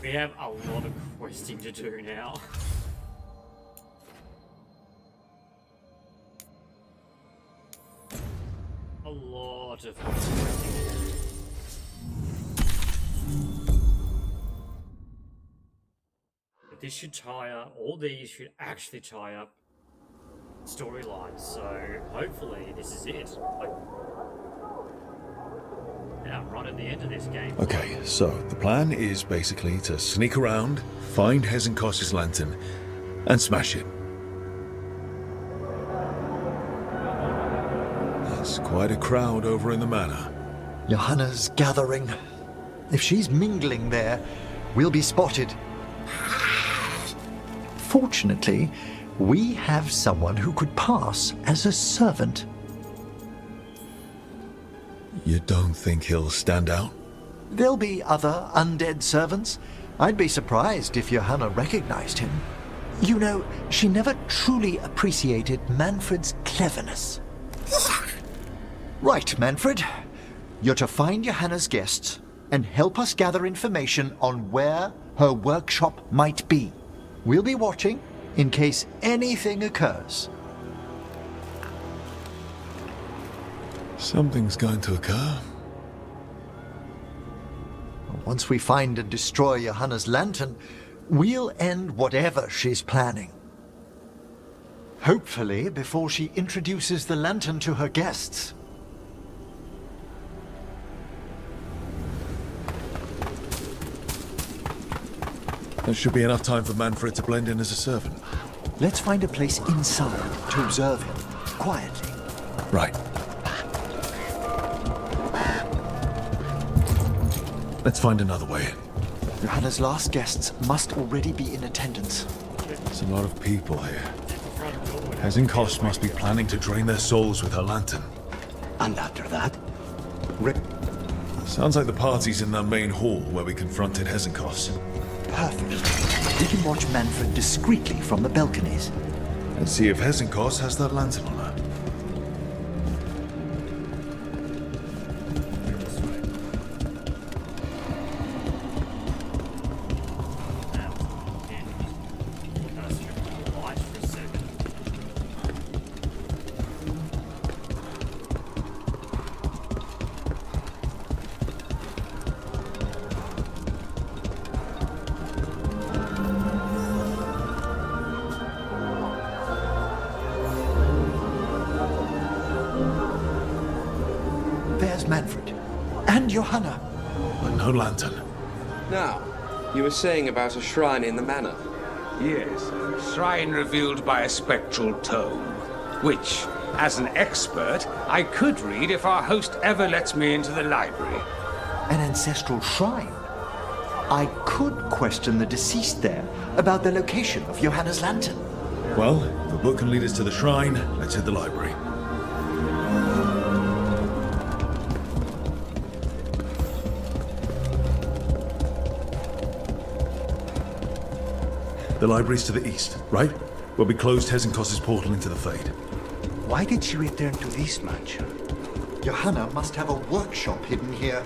We have a lot of questing to do now. A lot of questing. But this should tie up, all these should actually tie up storylines, so hopefully this is it. Now, right at the end of this game. Okay, so the plan is basically to sneak around, find Hezenkos's lantern, and smash it. There's quite a crowd over in the manor. Johanna's gathering. If she's mingling there, we'll be spotted. Fortunately, we have someone who could pass as a servant. You don't think he'll stand out? There'll be other undead servants. I'd be surprised if Johanna recognized him. You know, she never truly appreciated Manfred's cleverness. Right, Manfred. You're to find Johanna's guests and help us gather information on where her workshop might be. We'll be watching in case anything occurs. Something's going to occur. Once we find and destroy Johanna's lantern, we'll end whatever she's planning. Hopefully before she introduces the lantern to her guests. There should be enough time for Manfred to blend in as a servant. Let's find a place inside to observe him, quietly. Right. Let's find another way in. Johanna's last guests must already be in attendance. There's a lot of people here. Hezenkos must be planning to drain their souls with her lantern. And after that? Sounds like the party's in that main hall where we confronted Hezenkos. Perfect. We can watch Manfred discreetly from the balconies. And see if Hezenkos has that lantern on her. There's Manfred. And Johanna. But no lantern. Now, you were saying about a shrine in the manor. Yes, a shrine revealed by a spectral tome, which, as an expert, I could read if our host ever lets me into the library. An ancestral shrine. I could question the deceased there about the location of Johanna's lantern. Well, if the book can lead us to the shrine, let's hit the library. The library's to the east, right? Where we closed Hezenkos's portal into the Fade. Why did she return to this mansion? Johanna must have a workshop hidden here.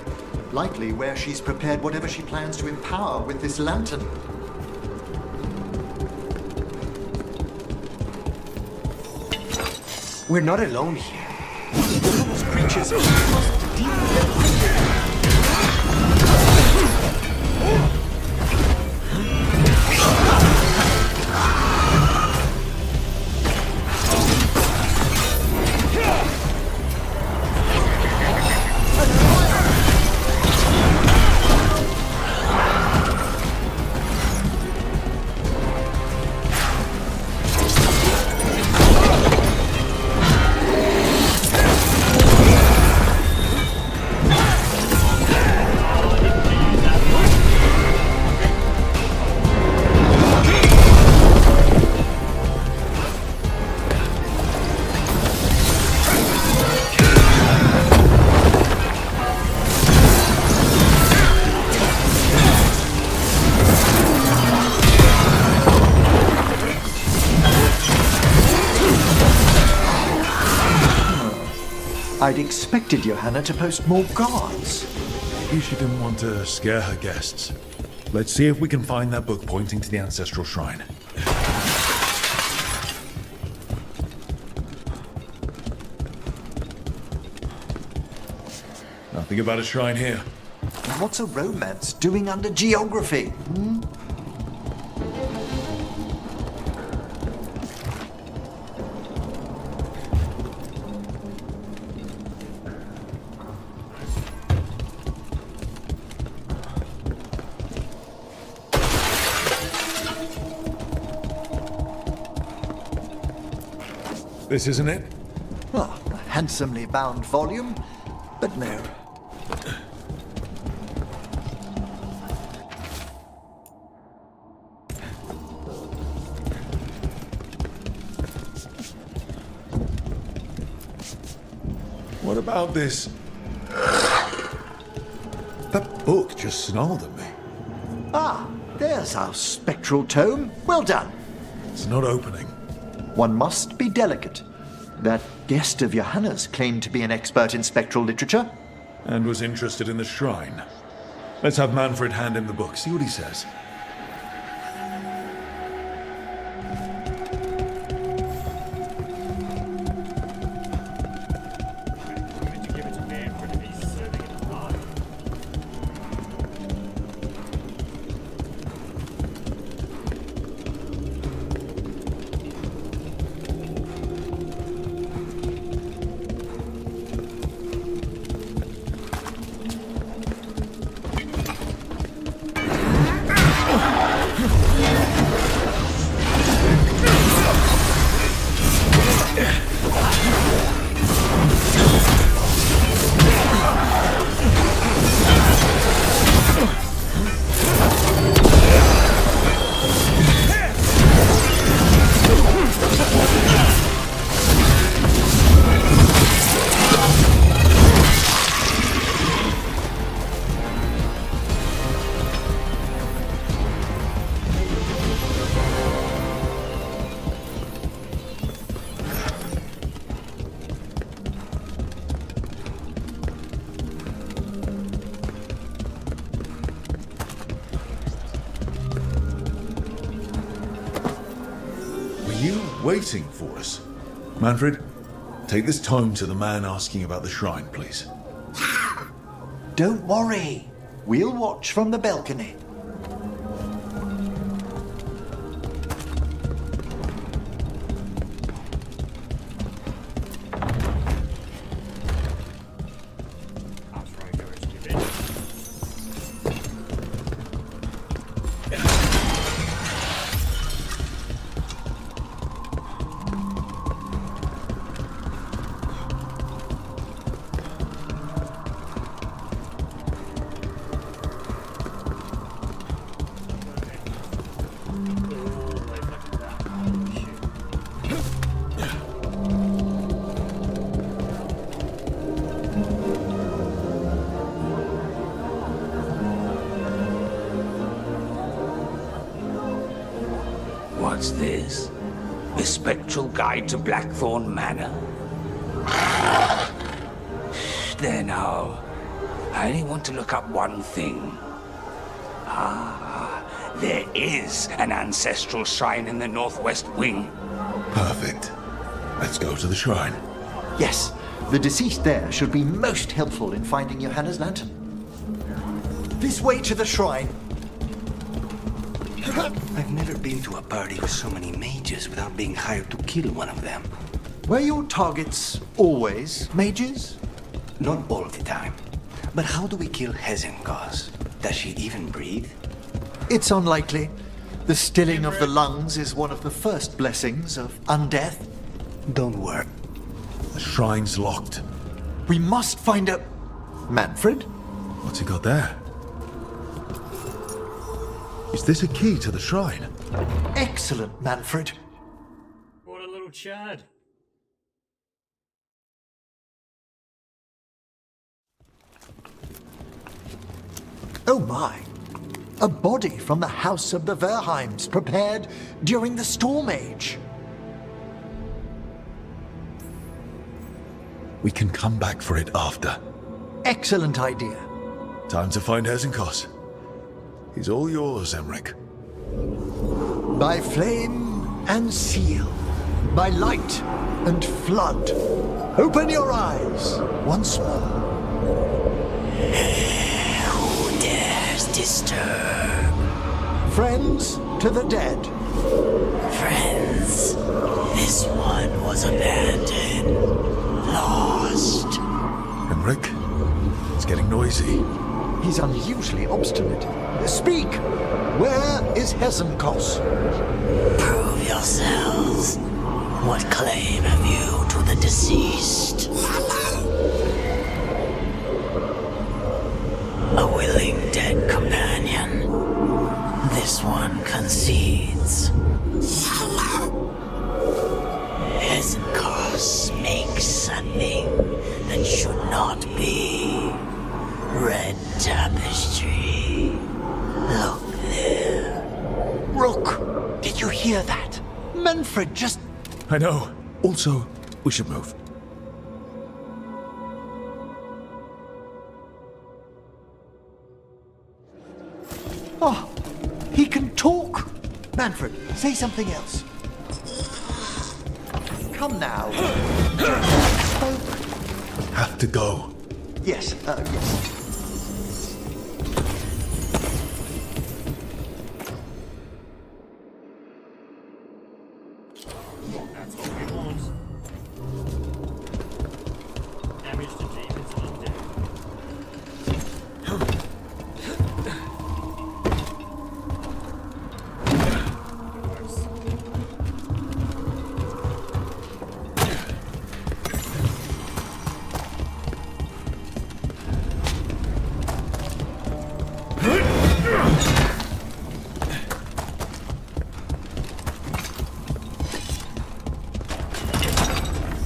Likely where she's prepared whatever she plans to empower with this lantern. We're not alone here. Those creatures must deal with them. I'd expected Johanna to post more guards. Maybe she didn't want to scare her guests. Let's see if we can find that book pointing to the ancestral shrine. Nothing about a shrine here. What's a romance doing under geography? This isn't it? Well, a handsomely bound volume, but no. What about this? That book just snarled at me. Ah, there's our spectral tome. Well done. It's not opening. One must be delicate. That guest of Johanna's claimed to be an expert in spectral literature. And was interested in the shrine. Let's have Manfred hand him the book, see what he says. Why would you give it to Manfred if he's serving at the party? Waiting for us. Manfred, take this tome to the man asking about the shrine, please. Don't worry. We'll watch from the balcony. I'll try and go into your bed. What's this? A spectral guide to Blackthorn Manor? There now. I only want to look up one thing. Ah, there is an ancestral shrine in the northwest wing. Perfect. Let's go to the shrine. Yes, the deceased there should be most helpful in finding Johanna's lantern. This way to the shrine. I've never been to a party with so many mages without being hired to kill one of them. Were your targets always mages? Not all the time. But how do we kill Hezenkos? Does she even breathe? It's unlikely. The stilling of the lungs is one of the first blessings of undeath. Don't worry. The shrine's locked. We must find a... Manfred? What's he got there? Is this a key to the shrine? Excellent, Manfred. What a little Chad. Oh my. A body from the house of the Verheims prepared during the Storm Age. We can come back for it after. Excellent idea. Time to find Hezenkos. He's all yours, Emmerich. By flame and seal, by light and flood, open your eyes once more. Who dares disturb? Friends to the dead. Friends, this one was abandoned, lost. Emmerich, it's getting noisy. He's unusually obstinate. Speak! Where is Hesenkos? Prove yourselves. What claim have you to the deceased? A willing dead companion. This one concedes. Hesenkos makes a thing that should not be. Red tapestry. Look there. Rook! Did you hear that? Manfred just... I know. Also, we should move. Oh, he can talk! Manfred, say something else. Come now. Spoke. Have to go. Yes, yes. That's what we want. Damage to demons and undead.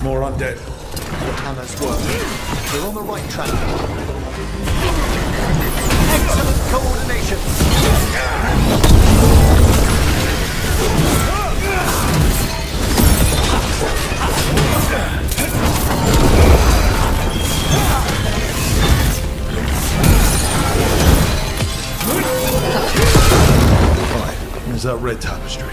More undead. Hannah's work. We're on the right track. Excellent coordination. Fine. Here's that red tapestry.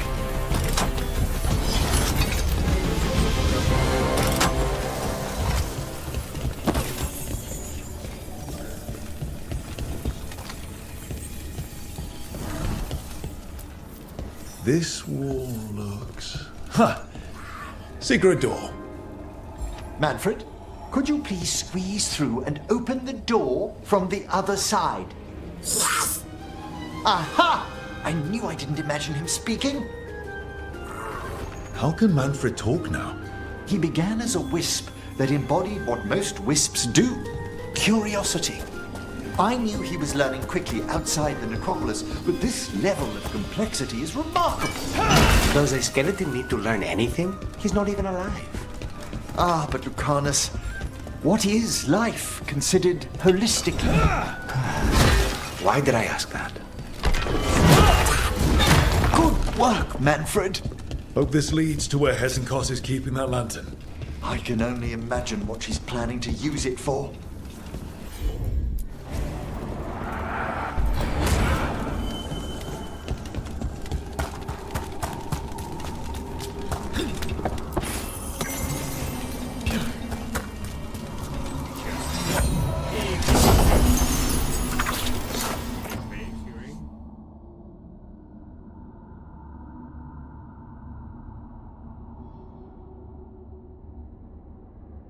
This wall looks... Ha! Secret door. Manfred, could you please squeeze through and open the door from the other side? Yes! Aha! I knew I didn't imagine him speaking. How can Manfred talk now? He began as a wisp that embodied what most wisps do. Curiosity. I knew he was learning quickly outside the necropolis, but this level of complexity is remarkable. Does a skeleton need to learn anything? He's not even alive. Ah, but Lucanus, what is life considered holistically? Why did I ask that? Good work, Manfred. Hope this leads to where Hesenkos is keeping that lantern. I can only imagine what she's planning to use it for.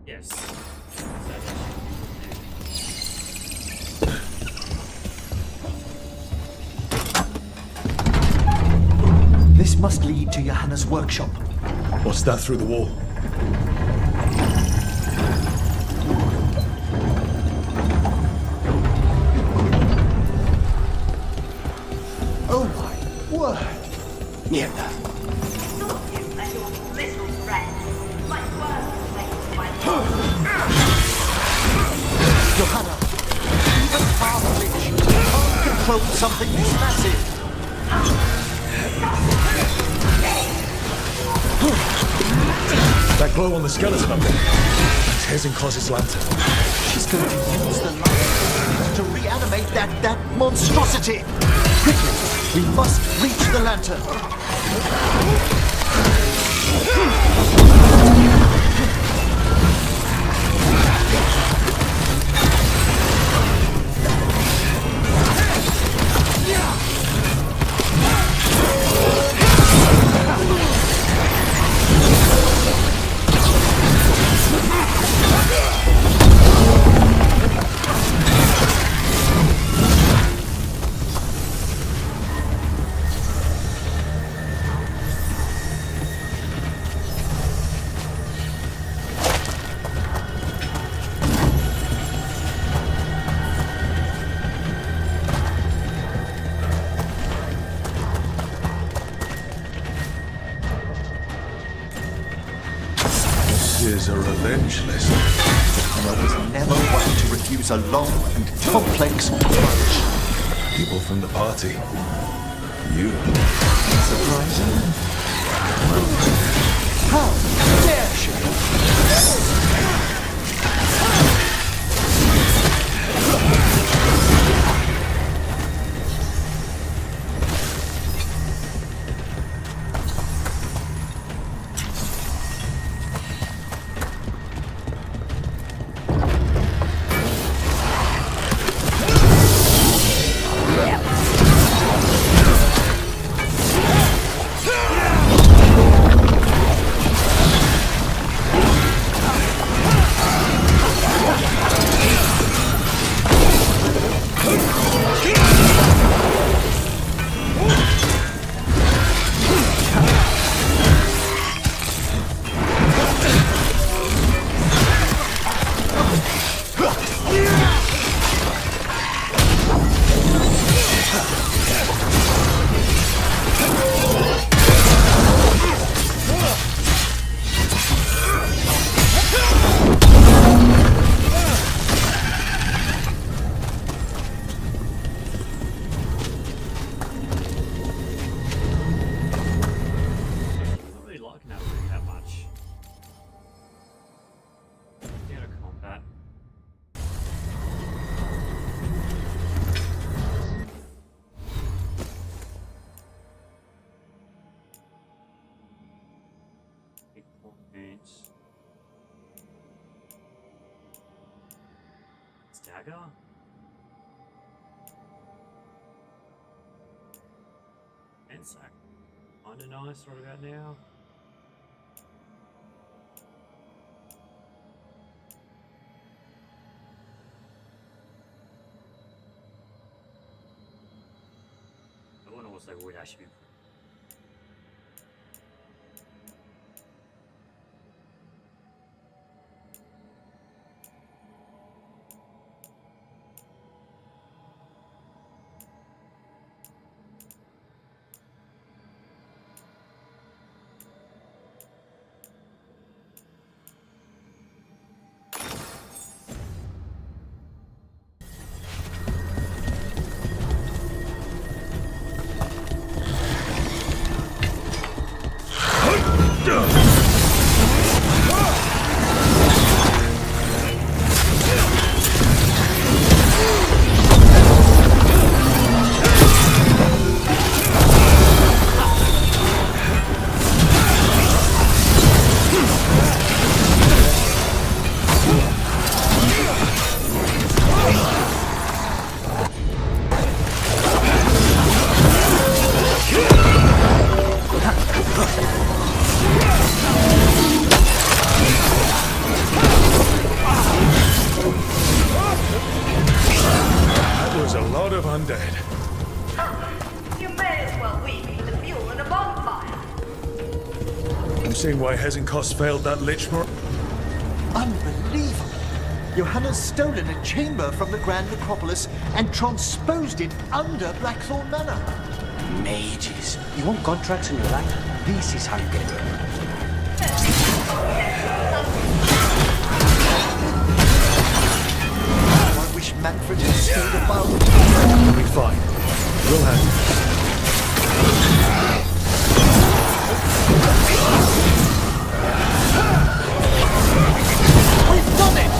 Yes. This must lead to Johanna's workshop. What's that through the wall? Oh my word! Mierda. Johanna, even half-lich can't control something this massive. That glow on the skeleton up there. That's Hesenkos' lantern. She's going to use the light to reanimate that monstrosity. Quickly, we must reach the lantern. Is a revenge lesson. I was never one to refuse a long and complex approach. People from the party. You. Surprising? How dare she? Dagger? And sack. Kinda nice right about now. The one also would actually be undead. You may as well weep for the fuel in a bonfire. I'm seeing why Hezenkos failed that Lich Mar... Unbelievable! Johanna's stolen a chamber from the Grand Necropolis and transposed it under Blackthorn Manor. Mages. You want contracts in your life? This is how you get it. I wish Manfred had stayed above. We'll be fine. We'll handle it. We've done it!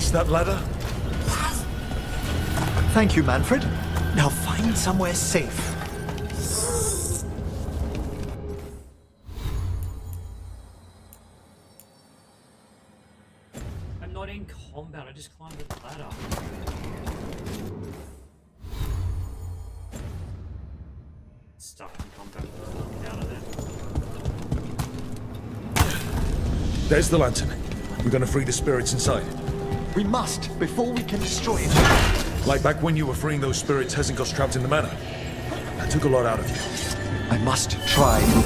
missed that ladder? Thank you, Manfred. Now find somewhere safe. I'm not in combat, I just climbed the ladder. Stuck in combat. Get out of there. There's the lantern. We're gonna free the spirits inside. We must, before we can destroy it. Like back when you were freeing those spirits Hezenko's trapped in the manor. That took a lot out of you. I must try, Luke.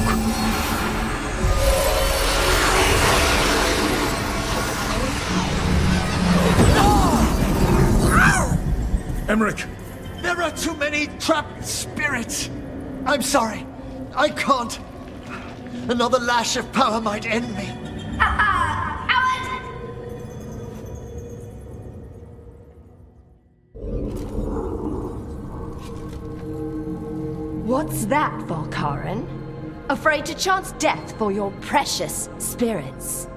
Emmerich! There are too many trapped spirits. I'm sorry. I can't. Another lash of power might end me. What's that, Valkarin? Afraid to chance death for your precious spirits?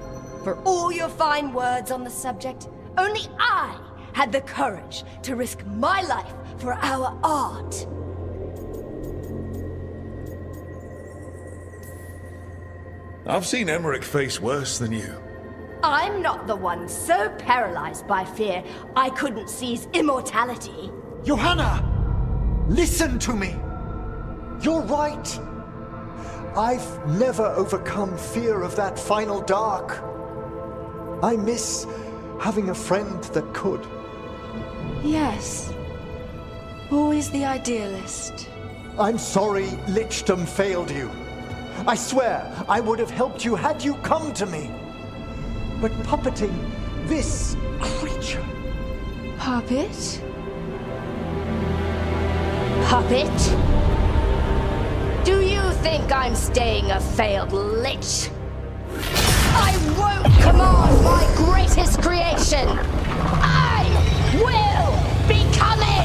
For all your fine words on the subject, only I had the courage to risk my life for our art. I've seen Emmerich face worse than you. I'm not the one so paralyzed by fear I couldn't seize immortality. Johanna! Listen to me! You're right. I've never overcome fear of that final dark. I miss having a friend that could. Yes. Always the idealist. I'm sorry Lichdom failed you. I swear I would have helped you had you come to me. But puppeting this creature... Puppet? Puppet? Do you think I'm staying a failed lich? I won't command my greatest creation! I will become it!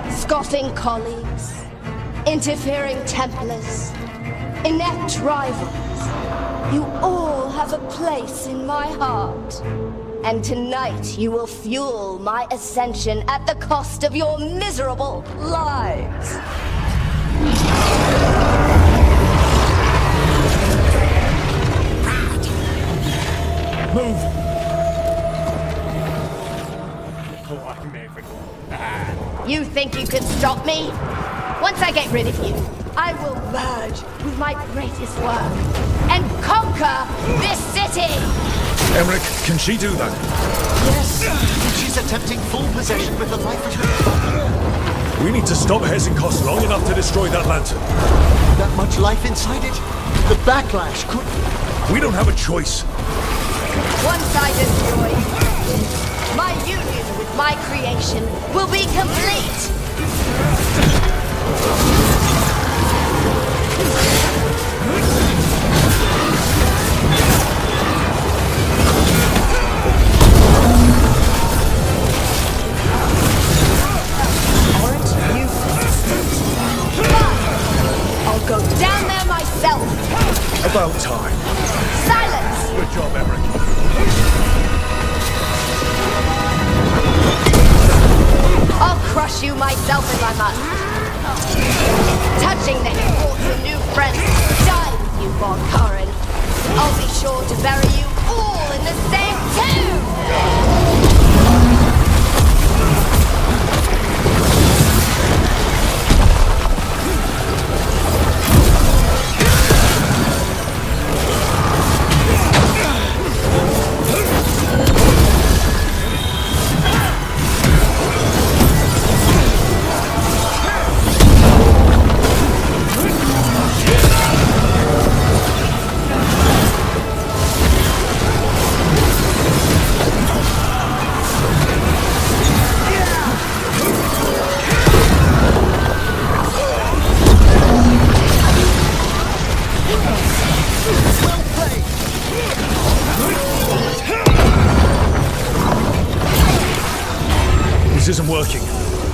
Scoffing colleagues, interfering Templars, inept rivals, you all have a place in my heart. And tonight you will fuel my ascension at the cost of your miserable lives. Move! You think you can stop me? Once I get rid of you, I will merge with my greatest work and conquer this city! Emmerich, can she do that? Yes! She's attempting full possession with the life of her father. We need to stop Hezenkos long enough to destroy that lantern. That much life inside it? The backlash could... We don't have a choice. Once I destroy you, my union with my creation will be complete! Aren't you persistent? Fine! I'll go down there myself! About time. Silence! Good job, Emmerich. I'll crush you myself if I must. Touching that you brought your new friends to die with you, Valkarin. I'll be sure to bury you all in the same tomb!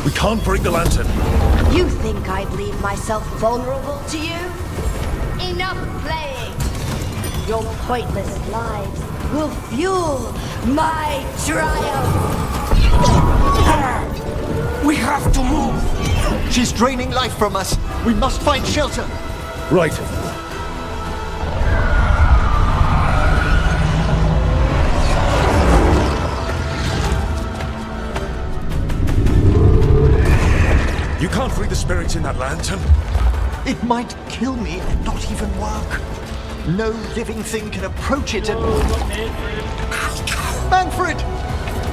We can't break the lantern. You think I'd leave myself vulnerable to you? Enough playing! Your pointless lives will fuel my triumph! We have to move! She's draining life from us. We must find shelter. Right. You can't free the spirits in that lantern. It might kill me and not even work. No living thing can approach it and... Manfred!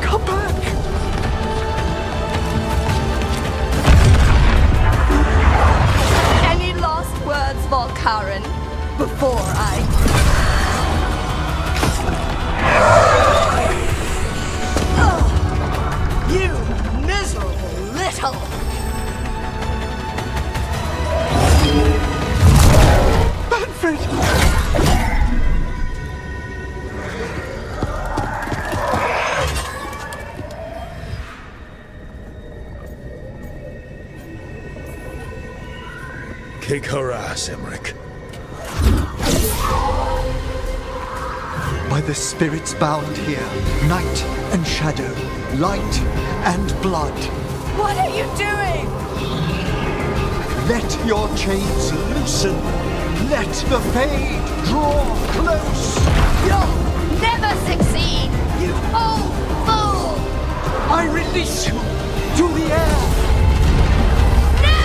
Come back! Any last words, Volkaren, before I... You miserable little... Manfred! Kick her ass, Emmerich. By the spirits bound here, night and shadow, light and blood. What are you doing? Let your chains loosen. Let the fade draw close. You'll never succeed, you old fool! I release you to the air. No!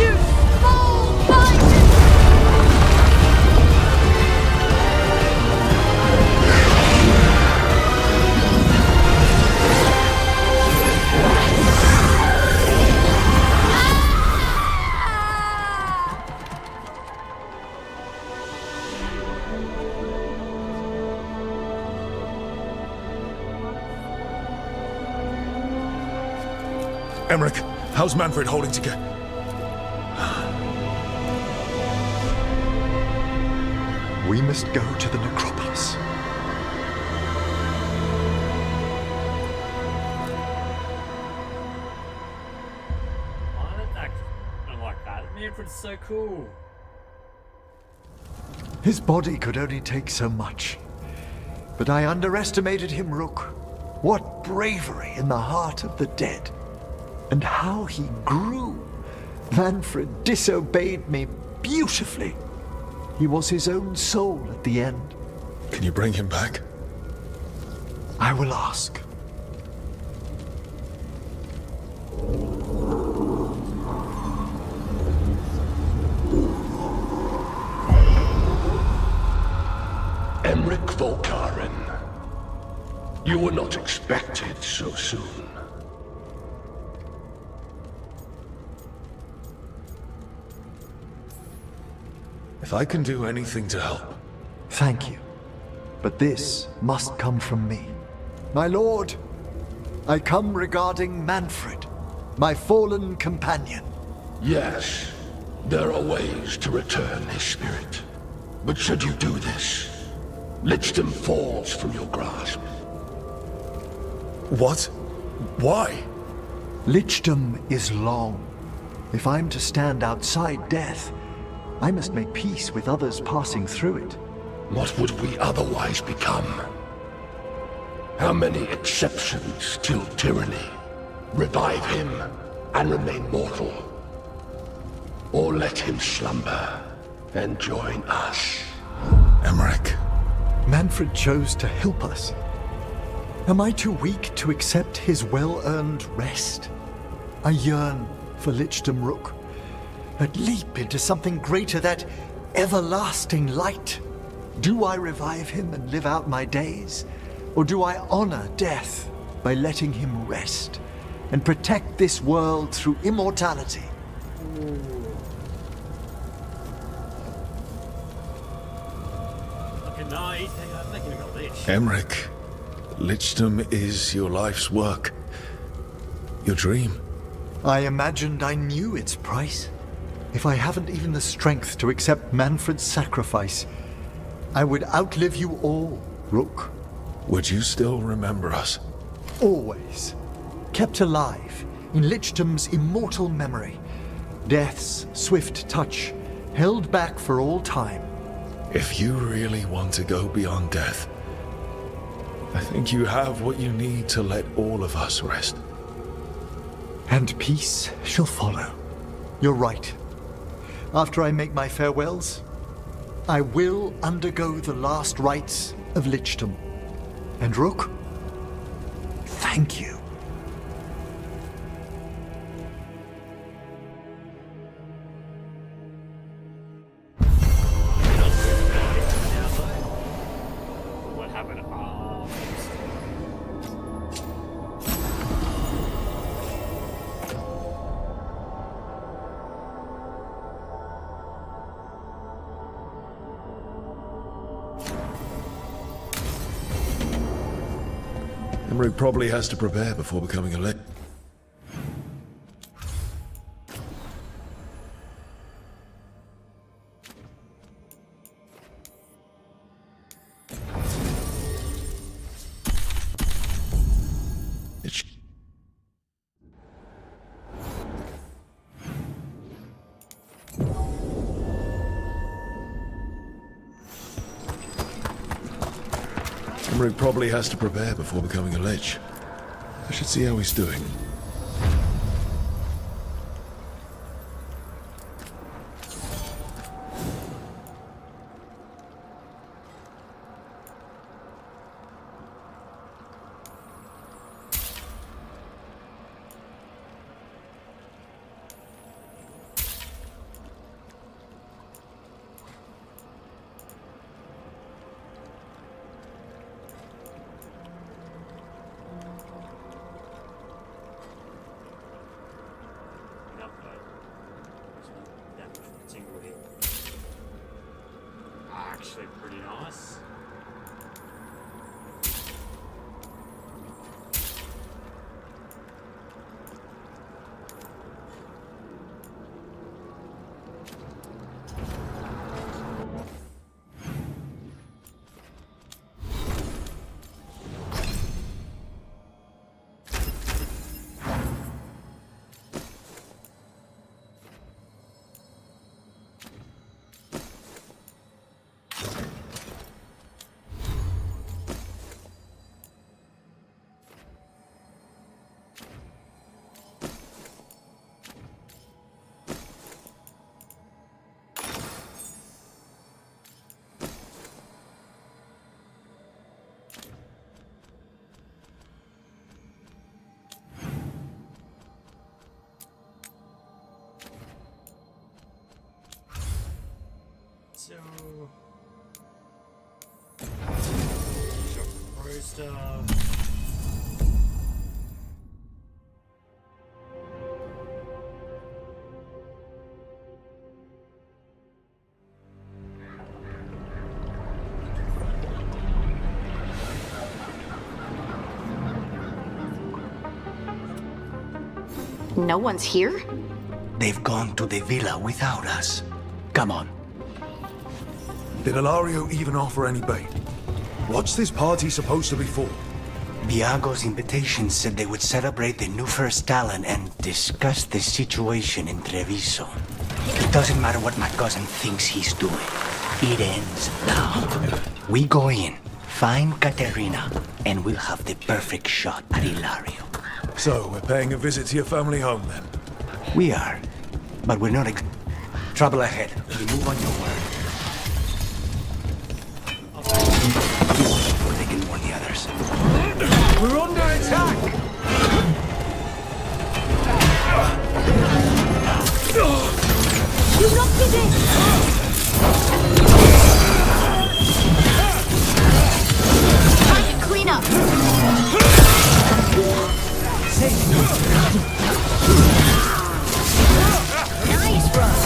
You small-minded... Emmerich, how's Manfred holding together? We must go to the necropolis. I like that. Manfred's so cool. His body could only take so much. But I underestimated him, Rook. What bravery in the heart of the dead. And how he grew. Manfred disobeyed me beautifully. He was his own soul at the end. Can you bring him back? I will ask. Emmerich Volkaren. You were not expected so soon. If I can do anything to help. Thank you. But this must come from me. My lord, I come regarding Manfred, my fallen companion. Yes, there are ways to return his spirit. But should you do this, Lichdom falls from your grasp. What? Why? Lichdom is long. If I'm to stand outside death, I must make peace with others passing through it. What would we otherwise become? How many exceptions till tyranny? Revive him and remain mortal. Or let him slumber and join us. Emmerich. Manfred chose to help us. Am I too weak to accept his well-earned rest? I yearn for Lichdom Rook. But leap into something greater, that everlasting light. Do I revive him and live out my days? Or do I honor death by letting him rest and protect this world through immortality? Fucking no, he's making a real bitch. Emmerich, Lichdom is your life's work. Your dream. I imagined I knew its price. If I haven't even the strength to accept Manfred's sacrifice, I would outlive you all, Rook. Would you still remember us? Always. Kept alive in Lichtum's immortal memory. Death's swift touch, held back for all time. If you really want to go beyond death, I think you have what you need to let all of us rest. And peace shall follow. You're right. After I make my farewells, I will undergo the last rites of Lichtum. And Rook, thank you. What happened? Emmerich probably has to prepare before becoming a lich. Emmerich probably has to prepare before becoming a lich. I should see how he's doing. Actually pretty nice. So, pro stuff. No one's here? They've gone to the villa without us. Come on. Did Ilario even offer any bait? What's this party supposed to be for? Viago's invitation said they would celebrate the new first talent and discuss the situation in Treviso. It doesn't matter what my cousin thinks he's doing. It ends now. We go in, find Katerina, and we'll have the perfect shot at Ilario. So, we're paying a visit to your family home then? We are, but we're not trouble ahead. We move on your word. Before they can warn the others. We're under attack! You knocked it in! Time to clean up! Nice run!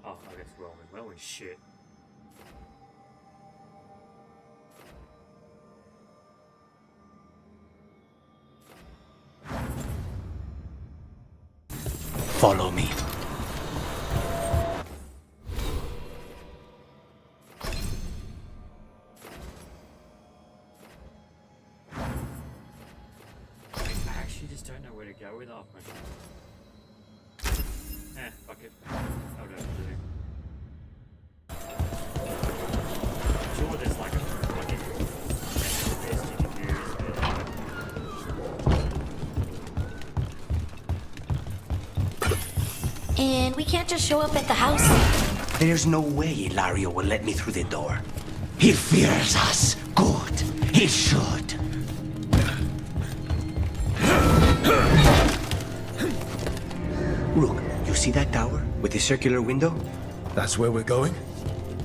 Oh, I guess Roman. Well, shit. Follow me. don't know where to go with Armor. Fuck it. I'll go do. I'm sure there's like a fucking best you can use. And we can't just show up at the house. There's no way Ilario will let me through the door. He fears us. Good. He should. Rook, you see that tower with the circular window? That's where we're going?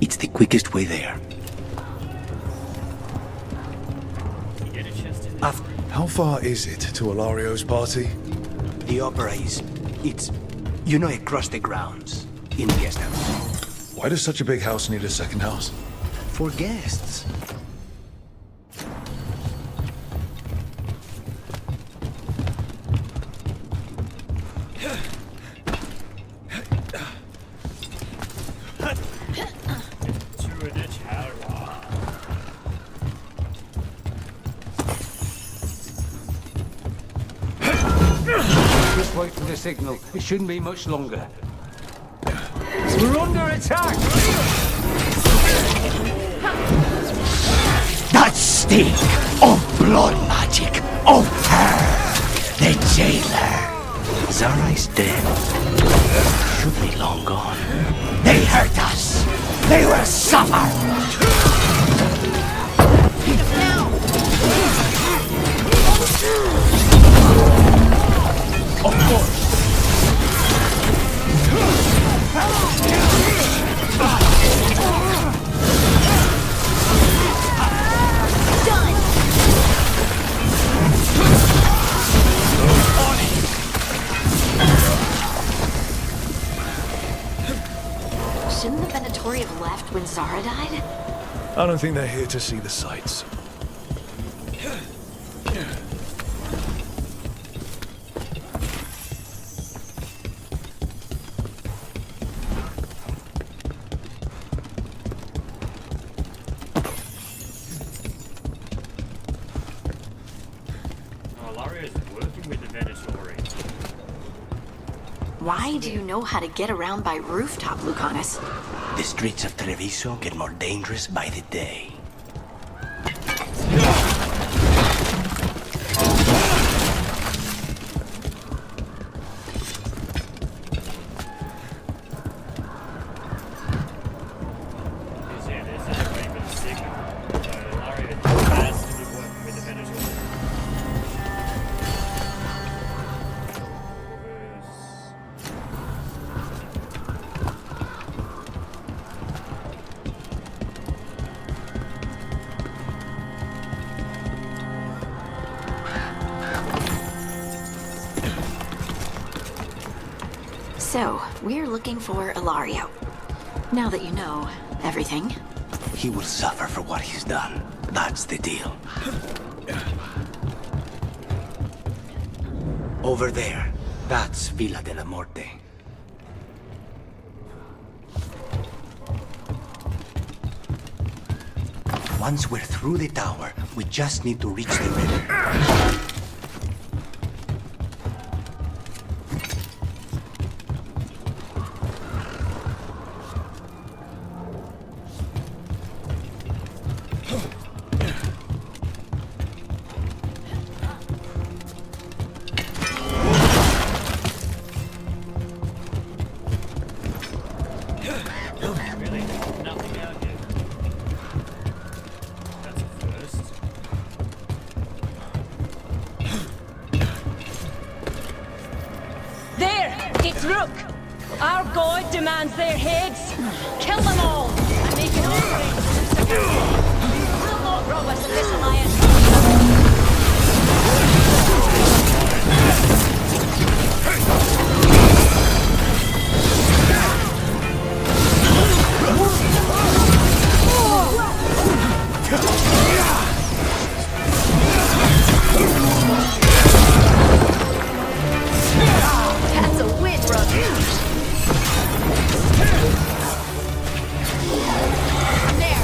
It's the quickest way there. You get a chest in. How far is it to Ilario's party? The opera is... It's... You know, across the grounds. In the guest house. Why does such a big house need a second house? For guests. Just wait for the signal. It shouldn't be much longer. We're under attack! That stink of blood magic of her, the jailer. Zarai's dead. Should be long gone. They hurt us. They will suffer. Of course. Shouldn't the Venatori have left when Zara died? I don't think they're here to see the sights. Why do you know how to get around by rooftop, Lucanus? The streets of Treviso get more dangerous by the day. So, we're looking for Ilario. Now that you know everything. He will suffer for what he's done. That's the deal. Over there, that's Villa de la Morte. Once we're through the tower, we just need to reach the river. It's Rook! Our god demands their heads! Kill them all! And make an offering! Will not rob us of this alliance! That's a win, Rook. There.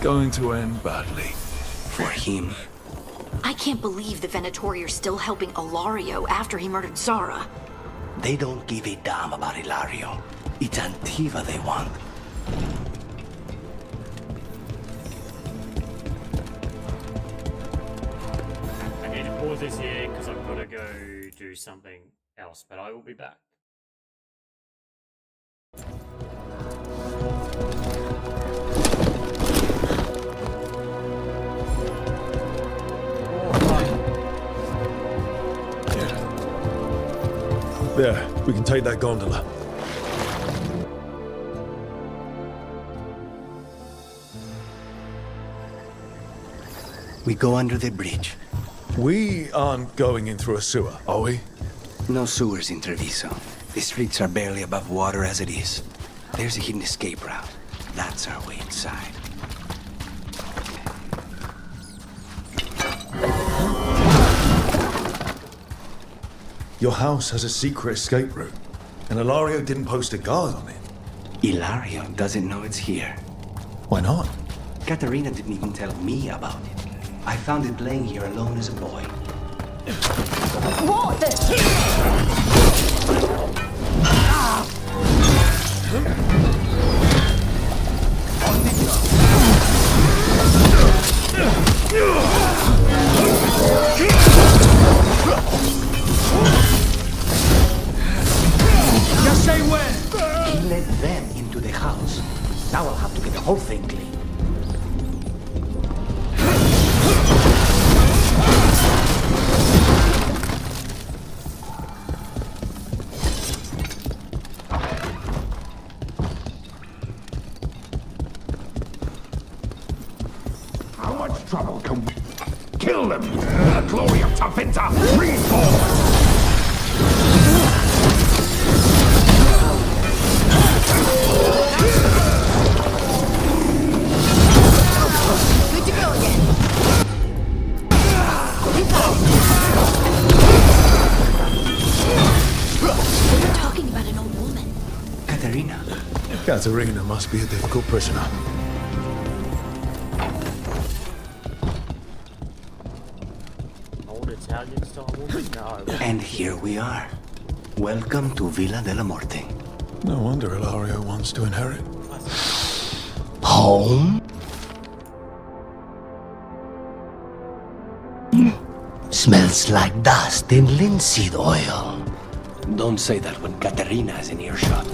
going to end badly. For him. I can't believe the Venatori are still helping Ilario after he murdered Zara. They don't give a damn about Ilario. It's Antiva they want. I need to pause this here because I've got to go do something else, but I will be back. There, we can take that gondola. We go under the bridge. We aren't going in through a sewer, are we? No sewers in Treviso. The streets are barely above water as it is. There's a hidden escape route. That's our way inside. Your house has a secret escape route, and Ilario didn't post a guard on it. Ilario doesn't know it's here. Why not? Katerina didn't even tell me about it. I found it laying here alone as a boy. What the? Just say when! He led them into the house. Now I'll have to get the whole thing clean. How much trouble can we... Kill them! The glory of Tavinta! Bring it forward! Good to go again. They're talking about an old woman. Katerina. Katerina must be a difficult prisoner. Old Italian style woman? No. And here we are. Welcome to Villa della Morte. No wonder Ilario wants to inherit. Home? Smells like dust and linseed oil. Don't say that when Katerina is in earshot.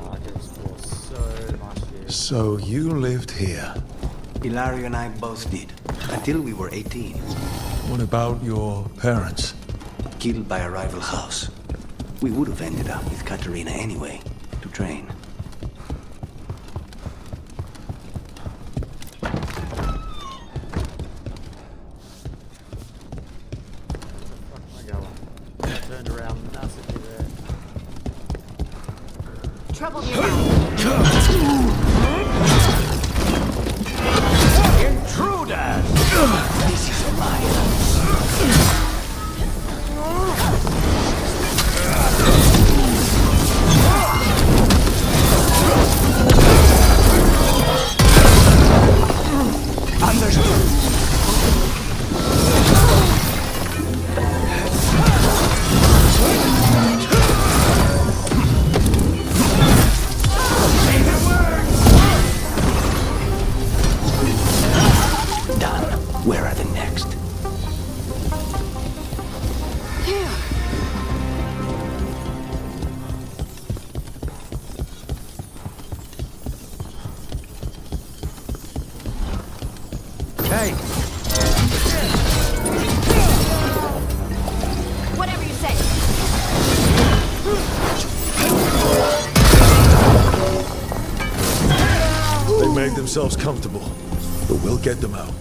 I can explore so much here. So you lived here. Ilario and I both did. Until we were 18. What about your parents? Killed by a rival house. We would have ended up with Katerina anyway, to train. I go on. I turned around massively there. Trouble here. Intruders! This is mine. Done. Where are the next? Hey, Whatever you say. They made themselves comfortable, but we'll get them out.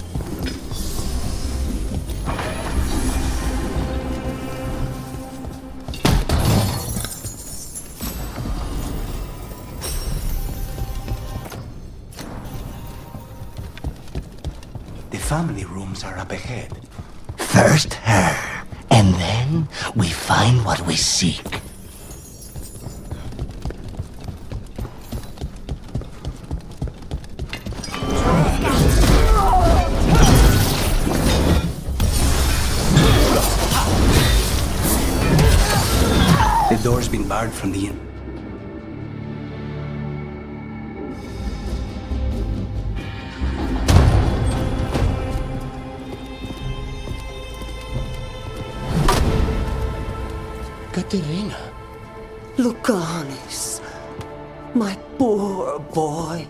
family rooms are up ahead. First her, and then we find what we seek. The door's been barred from the in. Katerina. Lucanis. My poor boy.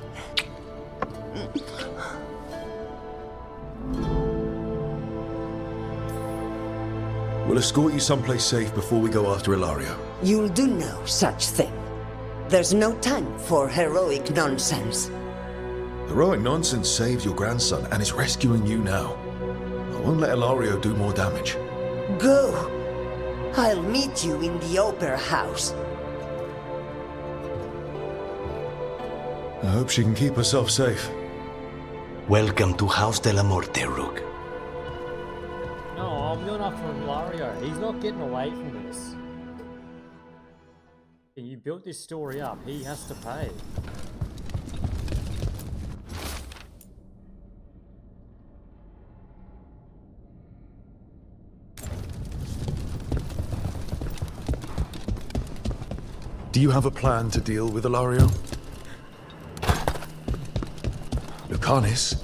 We'll escort you someplace safe before we go after Ilario. You'll do no such thing. There's no time for heroic nonsense. Heroic nonsense saved your grandson and is rescuing you now. I won't let Ilario do more damage. Go. I'll meet you in the opera house. I hope she can keep herself safe. Welcome to House de la Muerte, Rook. No, I'm going after Ilario. He's not getting away from this. You built this story up. He has to pay. Do you have a plan to deal with Ilario? Lucanis?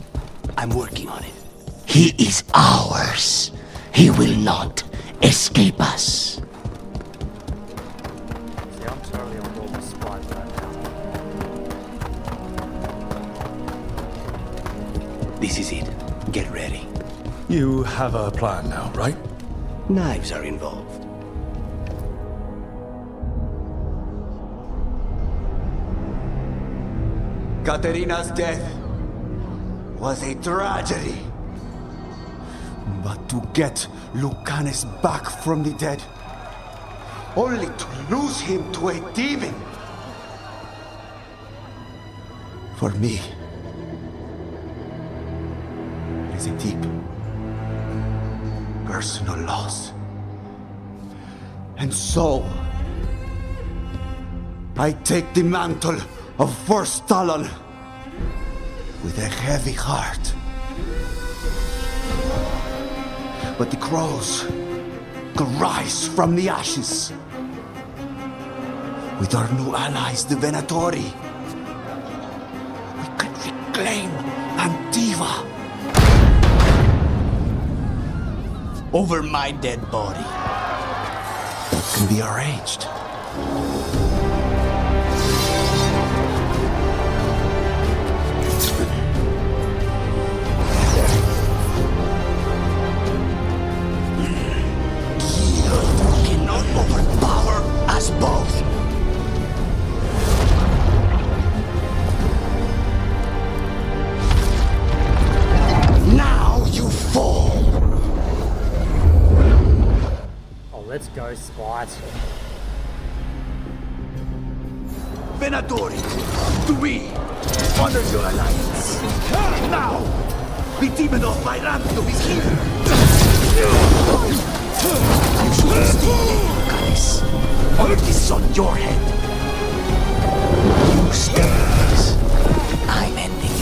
I'm working on it. He is ours. He will not escape us. See, I'm totally on board with Spike right now. This is it. Get ready. You have a plan now, right? Knives are involved. Katerina's death was a tragedy. But to get Lucanis back from the dead, only to lose him to a demon, for me, it is a deep, personal loss. And so, I take the mantle of First Talon with a heavy heart. But the crows could rise from the ashes. With our new allies, the Venatori, we can reclaim Antiva. Over my dead body. That can be arranged. Overpower us both. Now you fall. Oh, let's go, Spite. Venatori, to me, honor your alliance. Now, the demon of my Rampium is here. You should stay, Lucanis. All this is on your head. You stay with this. I'm ending it.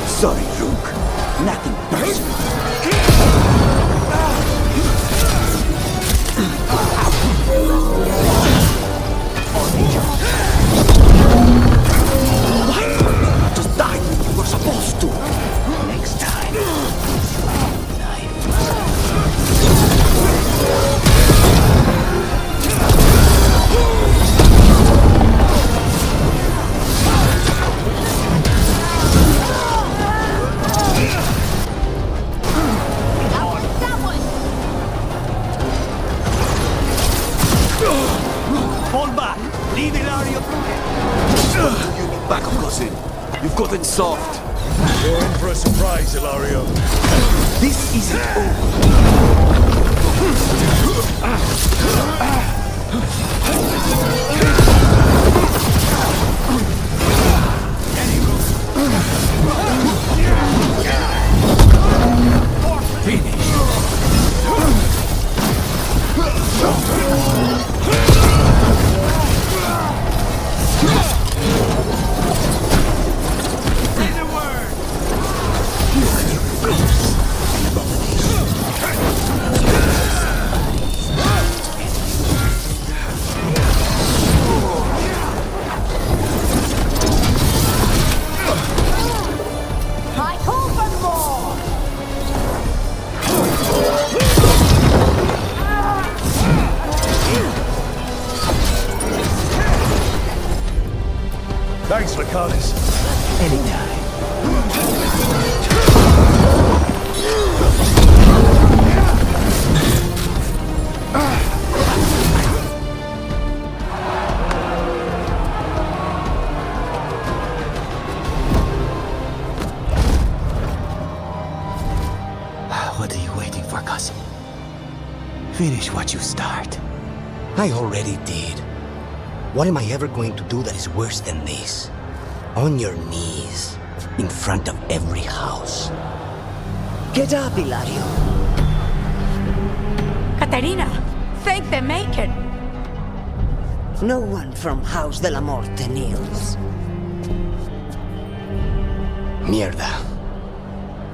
Sorry, Rook. Nothing personal. Why? Just die when you were supposed to. Next time. Fall back! Leave Ilario! You need backup, cousin. You've gotten soft. You're in for a surprise, Ilario. This isn't over. I call for more! Thanks, Lucanus. Anytime. What are you waiting for, cousin? Finish what you start. I already did. What am I ever going to do that is worse than this? On your knees, in front of every house. Get up, Ilario. Katerina, thank the Maker. No one from House de la Morte kneels. Mierda.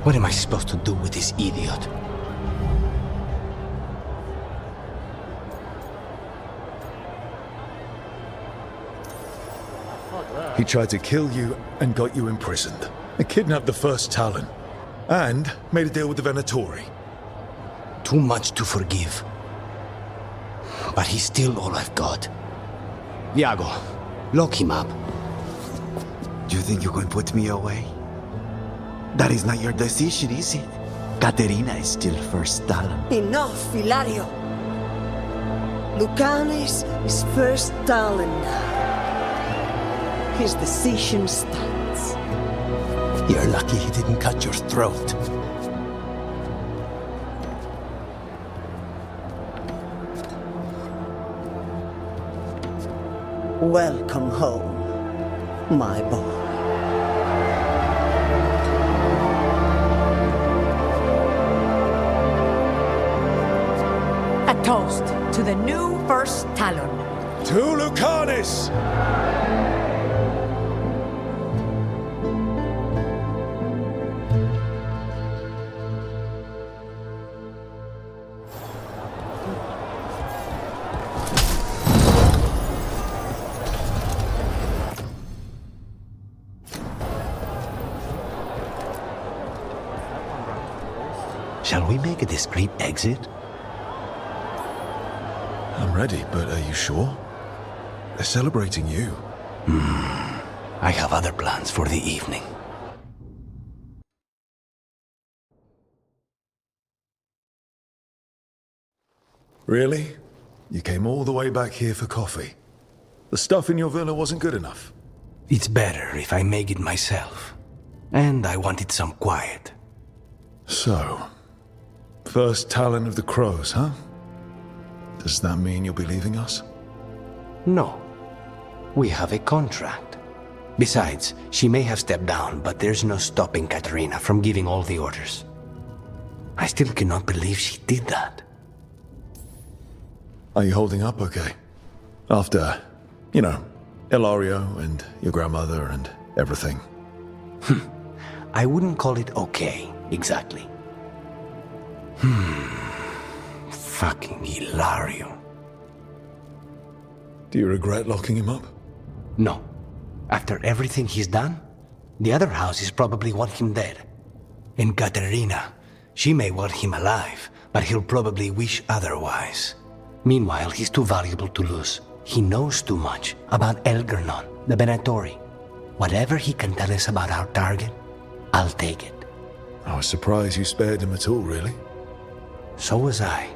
What am I supposed to do with this idiot? He tried to kill you and got you imprisoned. And kidnapped the first Talon. And made a deal with the Venatori. Too much to forgive. But he's still all I've got. Iago, lock him up. You think you can put me away? That is not your decision, is it? Caterina is still first Talon. Enough, Ilario. Lucanus is first Talon now. His decision stands. You're lucky he didn't cut your throat. Welcome home, my boy. A toast to the new first Talon. To Lucanus! Shall we make a discreet exit? I'm ready, but are you sure? They're celebrating you. I have other plans for the evening. Really? You came all the way back here for coffee? The stuff in your villa wasn't good enough? It's better if I make it myself. And I wanted some quiet. So, first Talon of the Crows, huh? Does that mean you'll be leaving us? No. We have a contract. Besides, she may have stepped down, but there's no stopping Katerina from giving all the orders. I still cannot believe she did that. Are you holding up okay? After, you know, Ilario and your grandmother and everything. I wouldn't call it okay, exactly. Fucking Ilario. Do you regret locking him up? No. After everything he's done, the other houses probably want him dead. And Katerina, she may want him alive, but he'll probably wish otherwise. Meanwhile, he's too valuable to lose. He knows too much about Elgernon, the Venatori. Whatever he can tell us about our target, I'll take it. I was surprised you spared him at all, really. So was I.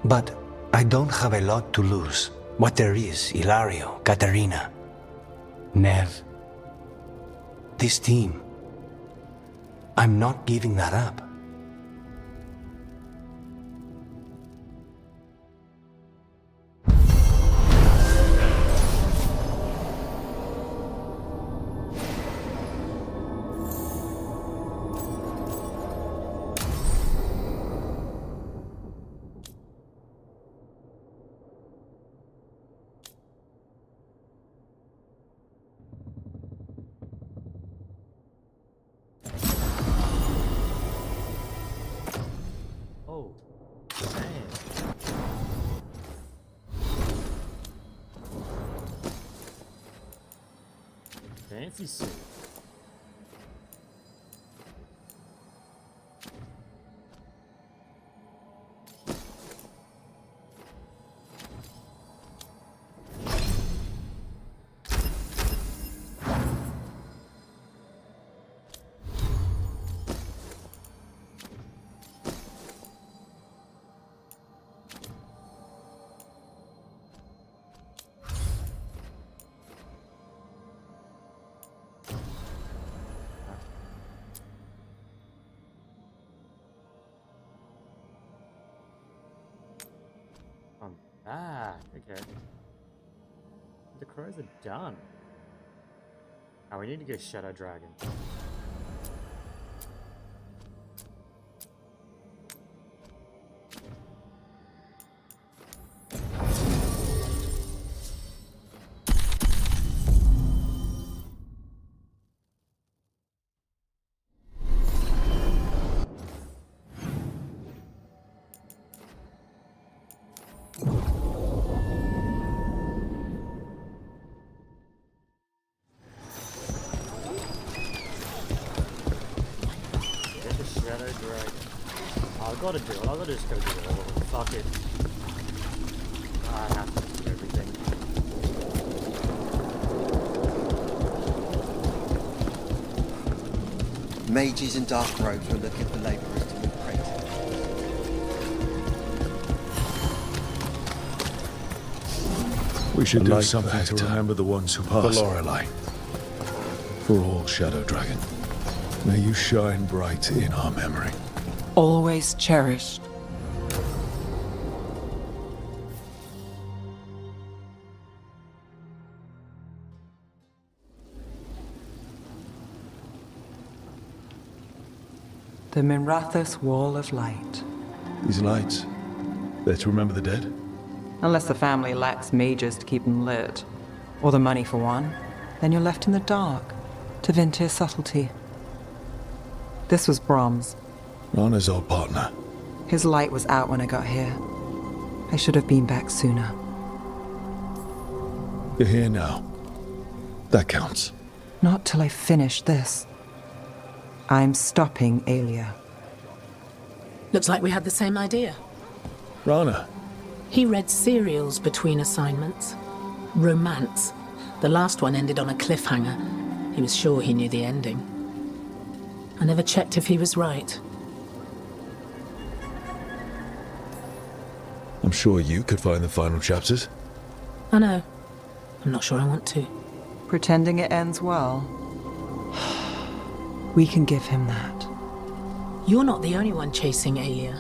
But I don't have a lot to lose. What there is, Ilario, Katerina, Nev. This team. I'm not giving that up. Oh, man. Fancy suit. I'm back. Okay. The crows are done. Now we need to go Shadow Dragon. Shadow Dragon. I gotta do it. I gotta just go do it all. Fuck it. I have to do everything. Mages in dark robes were looking for labourers to imprint. We should I do like something that. to remember the ones who passed. For Lorelei. For all, Shadow Dragon. May you shine bright in our memory. Always cherished. The Minrathous Wall of Light. These lights, they're to remember the dead? Unless the family lacks mages to keep them lit, or the money for one, then you're left in the dark to Vintir's subtlety. This was Brahms. Rana's old partner. His light was out when I got here. I should have been back sooner. You're here now. That counts. Not till I finish this. I'm stopping Aelia. Looks like we had the same idea. Rana. He read serials between assignments. Romance. The last one ended on a cliffhanger. He was sure he knew the ending. I never checked if he was right. I'm sure you could find the final chapters. I know. I'm not sure I want to. Pretending it ends well. We can give him that. You're not the only one chasing Aelia.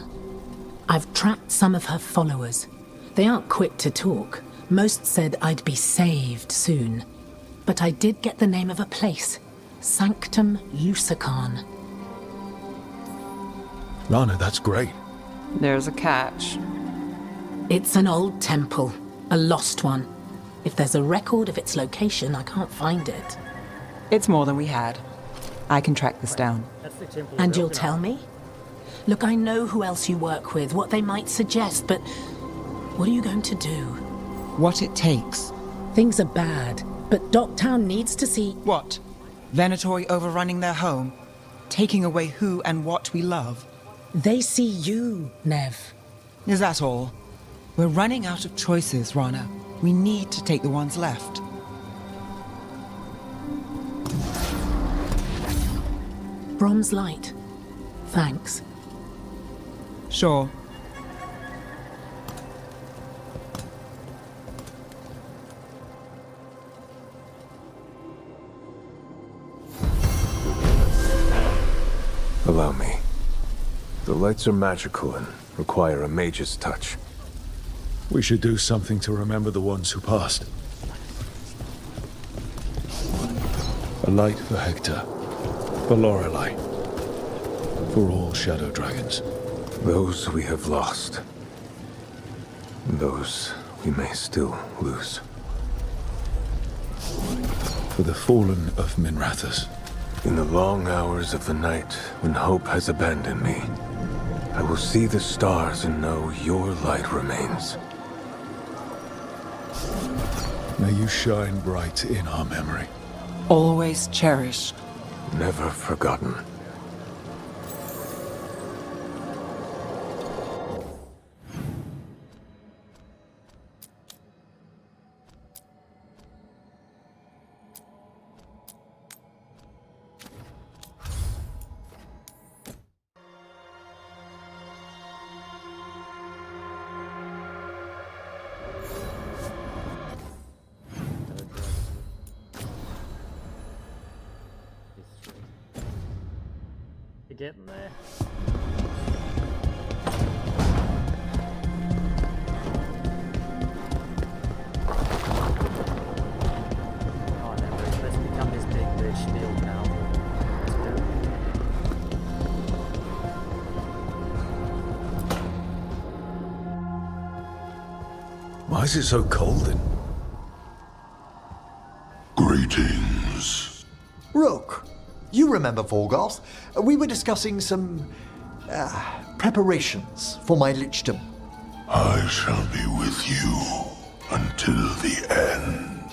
I've tracked some of her followers. They aren't quick to talk. Most said I'd be saved soon. But I did get the name of a place. Sanctum Lucican. Rana, that's great. There's a catch. It's an old temple. A lost one. If there's a record of its location, I can't find it. It's more than we had. I can track this down. And you'll tell me? Look, I know who else you work with, what they might suggest, but what are you going to do? What it takes. Things are bad, but Docktown needs to see... What? Venatori overrunning their home? Taking away who and what we love? They see you, Nev. Is that all? We're running out of choices, Rana. We need to take the ones left. Brom's light. Thanks. Sure. The lights are magical and require a mage's touch. We should do something to remember the ones who passed. A light for Hector, for Lorelei, for all shadow dragons. Those we have lost. Those we may still lose. For the fallen of Minrathous. In the long hours of the night, when hope has abandoned me, I will see the stars and know your light remains. May you shine bright in our memory. Always cherished. Never forgotten. You getting there? Oh no, let's become this big bitch shield now. Let's go. Why is it so cold in? Greetings. Rook, you remember Vorgoth? We were discussing some preparations for my lichdom. I shall be with you until the end.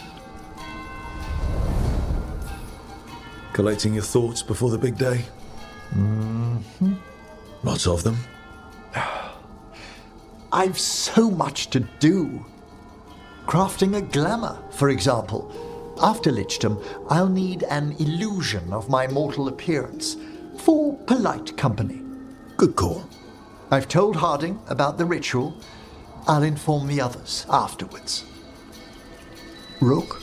Collecting your thoughts before the big day? Mm-hmm. Lots of them? I've so much to do. Crafting a glamour, for example. After lichdom, I'll need an illusion of my mortal appearance for polite company. Good call. I've told Harding about the ritual. I'll inform the others afterwards. Rook,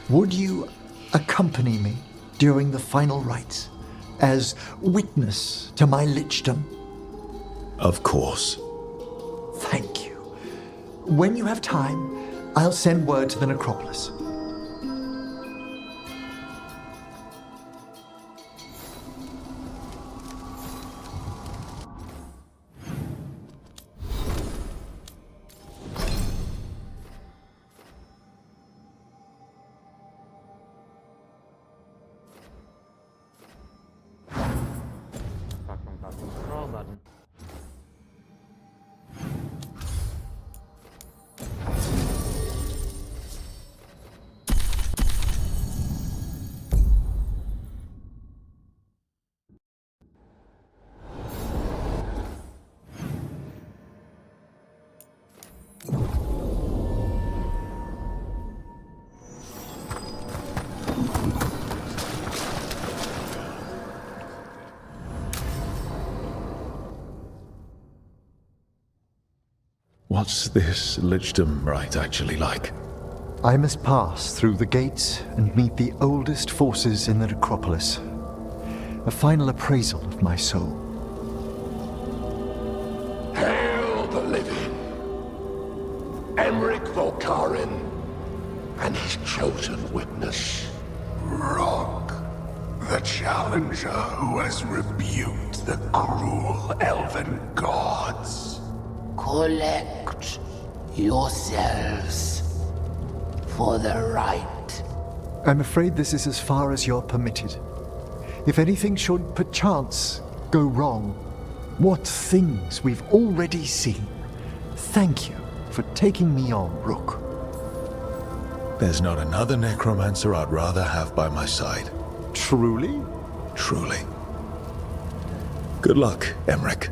would you accompany me during the final rites as witness to my lichdom? Of course. Thank you. When you have time, I'll send word to the necropolis. Control button. What's this lichdom rite actually like? I must pass through the gates and meet the oldest forces in the necropolis. A final appraisal of my soul. Hail the living! Emmerich Volkarin and his chosen witness, Rock, the challenger who has rebuked the cruel elven gods. Collect yourselves for the right. I'm afraid this is as far as you're permitted. If anything should perchance go wrong, what things we've already seen. Thank you for taking me on, Rook. There's not another necromancer I'd rather have by my side. Truly? Truly. Good luck, Emmerich.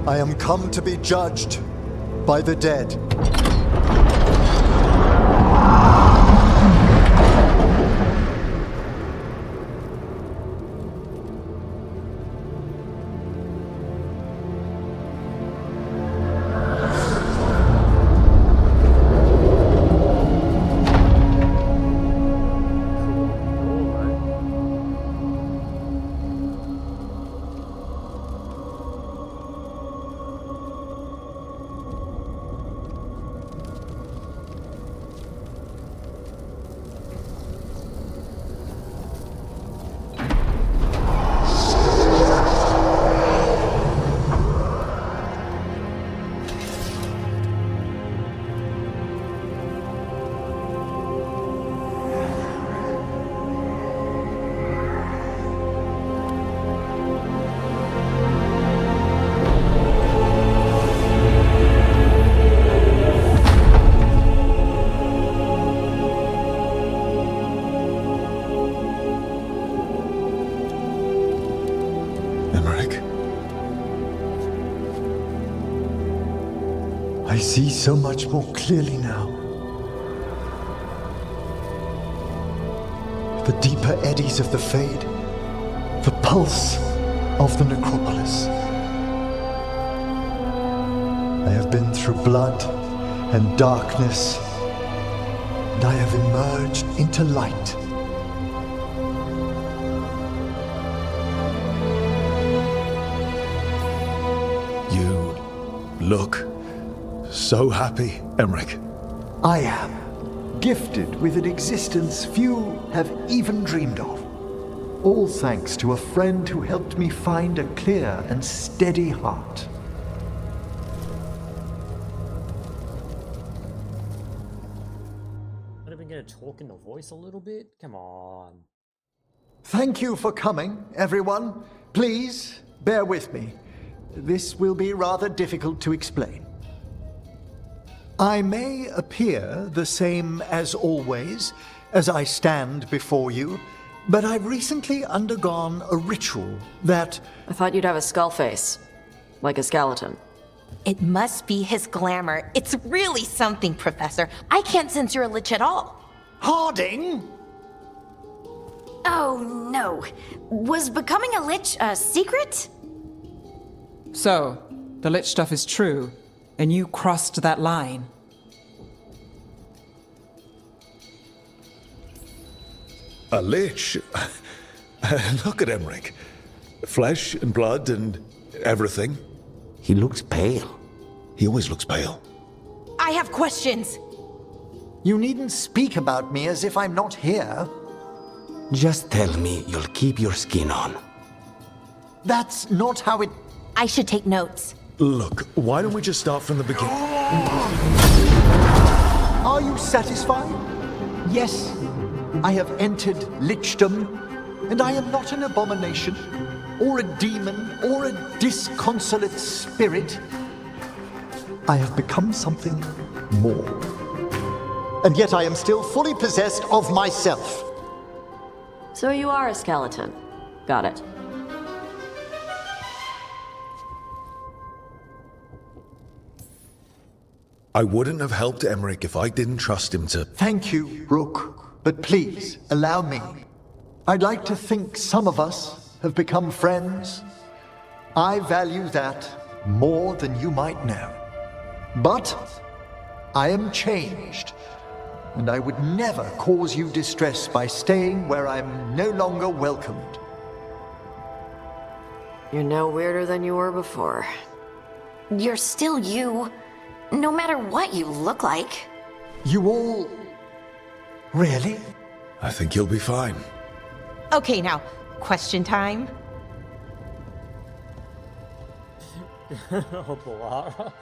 I am come to be judged by the dead. I see so much more clearly now. The deeper eddies of the Fade, the pulse of the necropolis. I have been through blood and darkness, and I have emerged into light. You look so happy, Emmerich. I am gifted with an existence few have even dreamed of. All thanks to a friend who helped me find a clear and steady heart. Not even gonna talk in the voice a little bit? Come on. Thank you for coming, everyone. Please, bear with me. This will be rather difficult to explain. I may appear the same as always, as I stand before you, but I've recently undergone a ritual that... I thought you'd have a skull face. Like a skeleton. It must be his glamour. It's really something, Professor. I can't sense you're a lich at all. Harding? Oh, no. Was becoming a lich a secret? So, the lich stuff is true, and you crossed that line. A lich? Look at Emmerich. Flesh and blood and everything. He looks pale. He always looks pale. I have questions. You needn't speak about me as if I'm not here. Just tell me you'll keep your skin on. That's not how it... I should take notes. Look, why don't we just start from the beginning? Are you satisfied? Yes, I have entered lichdom, and I am not an abomination, or a demon, or a disconsolate spirit. I have become something more. And yet I am still fully possessed of myself. So you are a skeleton. Got it. I wouldn't have helped Emmerich if I didn't trust him to... Thank you, Rook. But please, allow me. I'd like to think some of us have become friends. I value that more than you might know. But I am changed, and I would never cause you distress by staying where I'm no longer welcomed. You're no weirder than you were before. You're still you, no matter what you look like. You all... Really? I think you'll be fine. Okay, now, question time. Oh, Polara.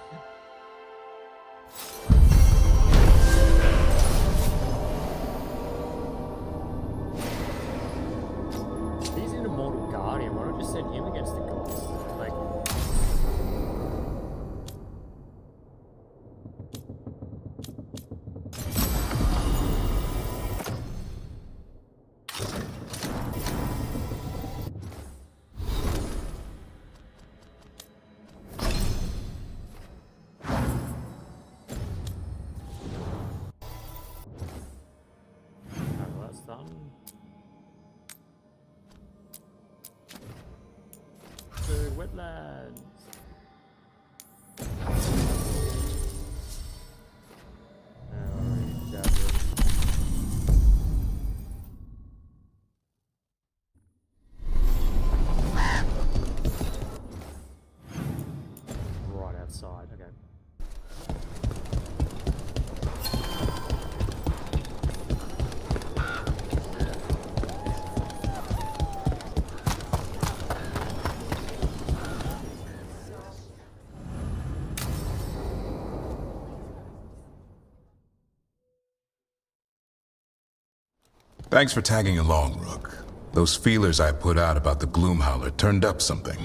He's an immortal guardian. Why don't you just send him against the gods? Like... Wetlands. Right outside, okay. Thanks for tagging along, Rook. Those feelers I put out about the Gloomhowler turned up something.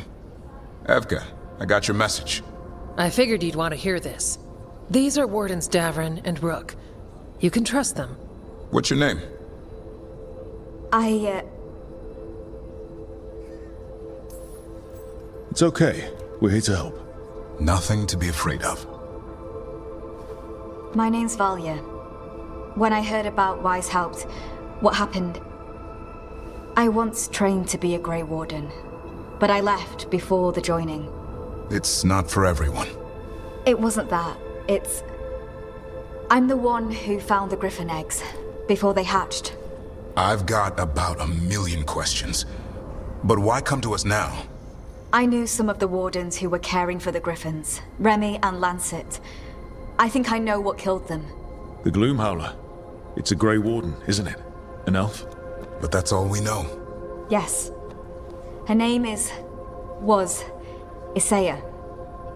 Evka, I got your message. I figured you'd want to hear this. These are Wardens Davrin and Rook. You can trust them. What's your name? It's okay. We're here to help. Nothing to be afraid of. My name's Valya. When I heard about Weishaupt, what happened, I once trained to be a Grey Warden, but I left before the joining. It's not for everyone. It wasn't that. I'm the one who found the Griffin eggs, before they hatched. I've got about 1,000,000 questions. But why come to us now? I knew some of the Wardens who were caring for the Griffins, Remy and Lancet. I think I know what killed them. The Gloomhowler. It's a Grey Warden, isn't it? An elf? But that's all we know. Yes. Her name was Isaiah.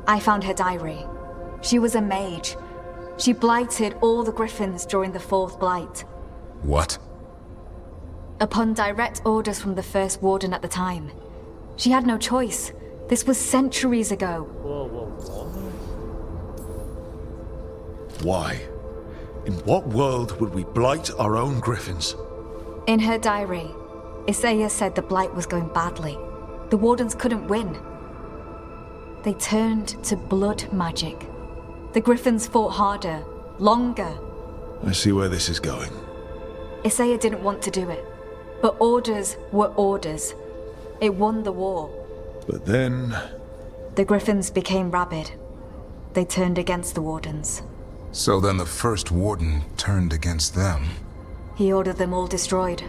I found her diary. She was a mage. She blighted all the Griffins during the Fourth Blight. What? Upon direct orders from the First Warden at the time. She had no choice. This was centuries ago. Why? In what world would we blight our own Griffins? In her diary, Isaiah said the Blight was going badly. The Wardens couldn't win. They turned to blood magic. The Griffins fought harder, longer. I see where this is going. Isaiah didn't want to do it, but orders were orders. It won the war. But then... The Griffins became rabid. They turned against the Wardens. So then the First Warden turned against them. He ordered them all destroyed.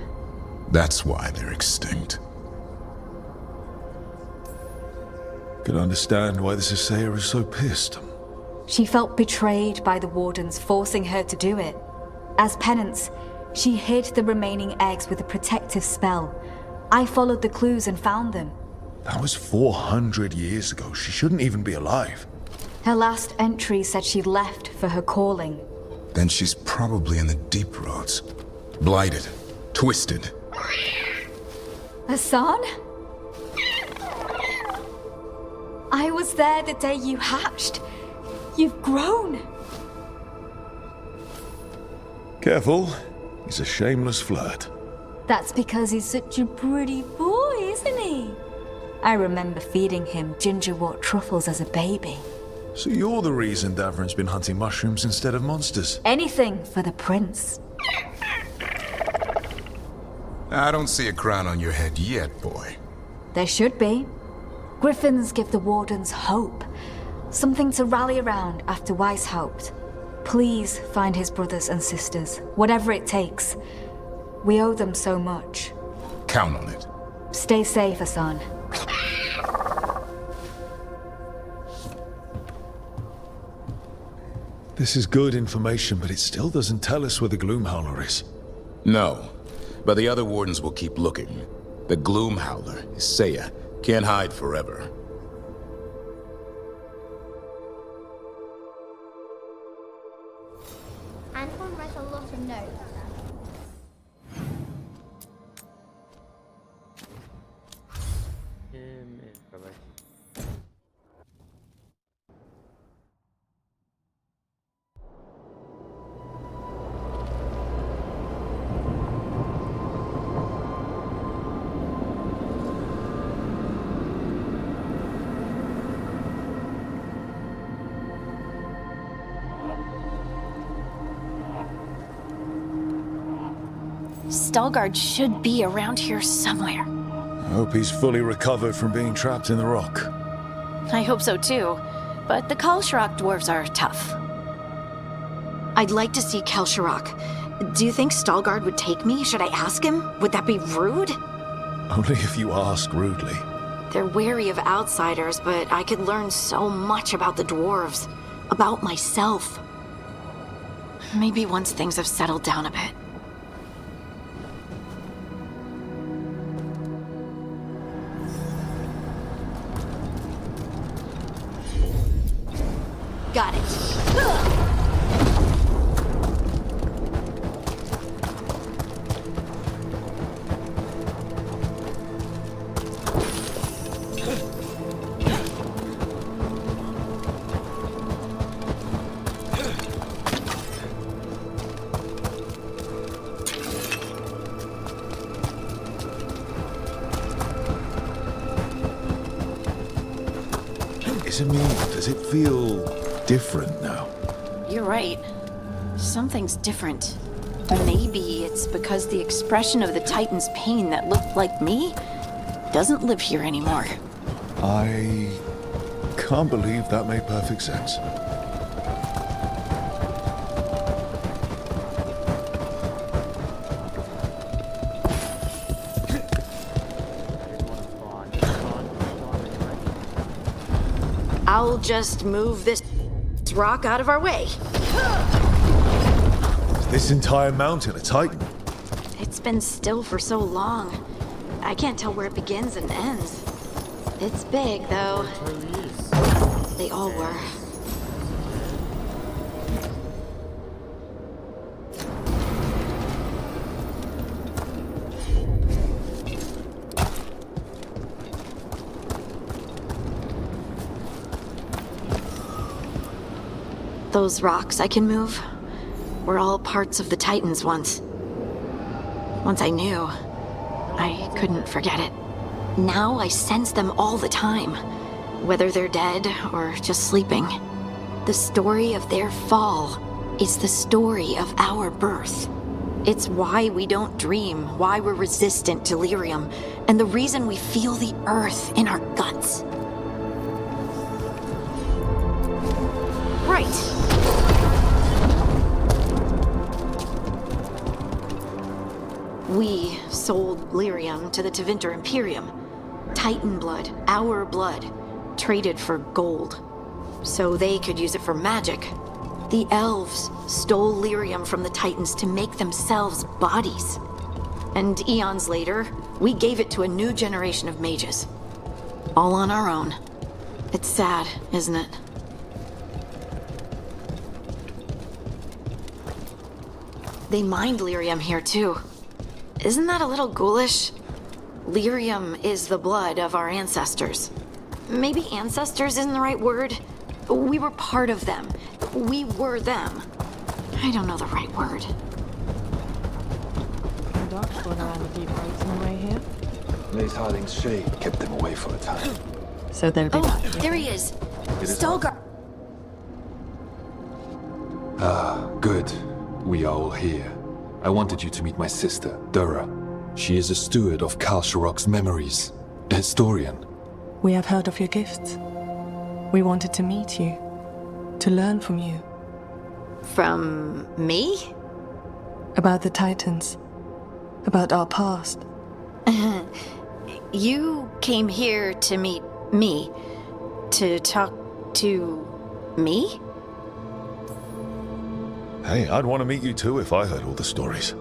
That's why they're extinct. Can understand why this Isaiah is so pissed. She felt betrayed by the Wardens forcing her to do it. As penance, she hid the remaining eggs with a protective spell. I followed the clues and found them. That was 400 years ago. She shouldn't even be alive. Her last entry said she left for her calling. Then she's probably in the deep roads. Blighted. Twisted. Hassan? I was there the day you hatched. You've grown. Careful. He's a shameless flirt. That's because he's such a pretty boy, isn't he? I remember feeding him gingerwort truffles as a baby. So you're the reason Davrin's been hunting mushrooms instead of monsters? Anything for the prince. I don't see a crown on your head yet, boy. There should be. Griffins give the Wardens hope. Something to rally around after Weishaupt. Please find his brothers and sisters, whatever it takes. We owe them so much. Count on it. Stay safe, Hassan. This is good information, but it still doesn't tell us where the Gloomhowler is. No, but the other Wardens will keep looking. The Gloomhowler, Isaiah, can't hide forever. Anton writes a lot of notes. Stalgard should be around here somewhere. I hope he's fully recovered from being trapped in the rock. I hope so too, but the Kalsharak dwarves are tough. I'd like to see Kalsharak. Do you think Stalgard would take me? Should I ask him? Would that be rude? Only if you ask rudely. They're wary of outsiders, but I could learn so much about the dwarves. About myself. Maybe once things have settled down a bit. Got it. Does it feel different now? You're right. Something's different. Maybe it's because the expression of the Titan's pain that looked like me doesn't live here anymore. I can't believe that made perfect sense. I'll just move this rock out of our way. This entire mountain a Titan? It's been still for so long. I can't tell where it begins and ends. It's big, though. They all were. Those rocks I can move were all parts of the Titans once. Once I knew, I couldn't forget it. Now I sense them all the time, whether they're dead or just sleeping. The story of their fall is the story of our birth. It's why we don't dream, why we're resistant to lyrium, and the reason we feel the earth in our guts. Right. We sold lyrium to the Tevinter Imperium. Titan blood, our blood, traded for gold. So they could use it for magic. The elves stole lyrium from the Titans to make themselves bodies. And eons later, we gave it to a new generation of mages. All on our own. It's sad, isn't it? They mined lyrium here too. Isn't that a little ghoulish? Lyrium is the blood of our ancestors. Maybe ancestors isn't the right word. We were part of them. We were them. I don't know the right word. Dogs going around the deep roads on the way here. Lace Harding's shade kept them away for a time. So they'll be back. There he is. is Stalgar. Ah, good. We are all here. I wanted you to meet my sister, Dura. She is a steward of Kalsharok's memories, a historian. We have heard of your gifts. We wanted to meet you, to learn from you. From me? About the Titans, about our past. You came here to meet me, to talk to me? Hey, I'd want to meet you too if I heard all the stories.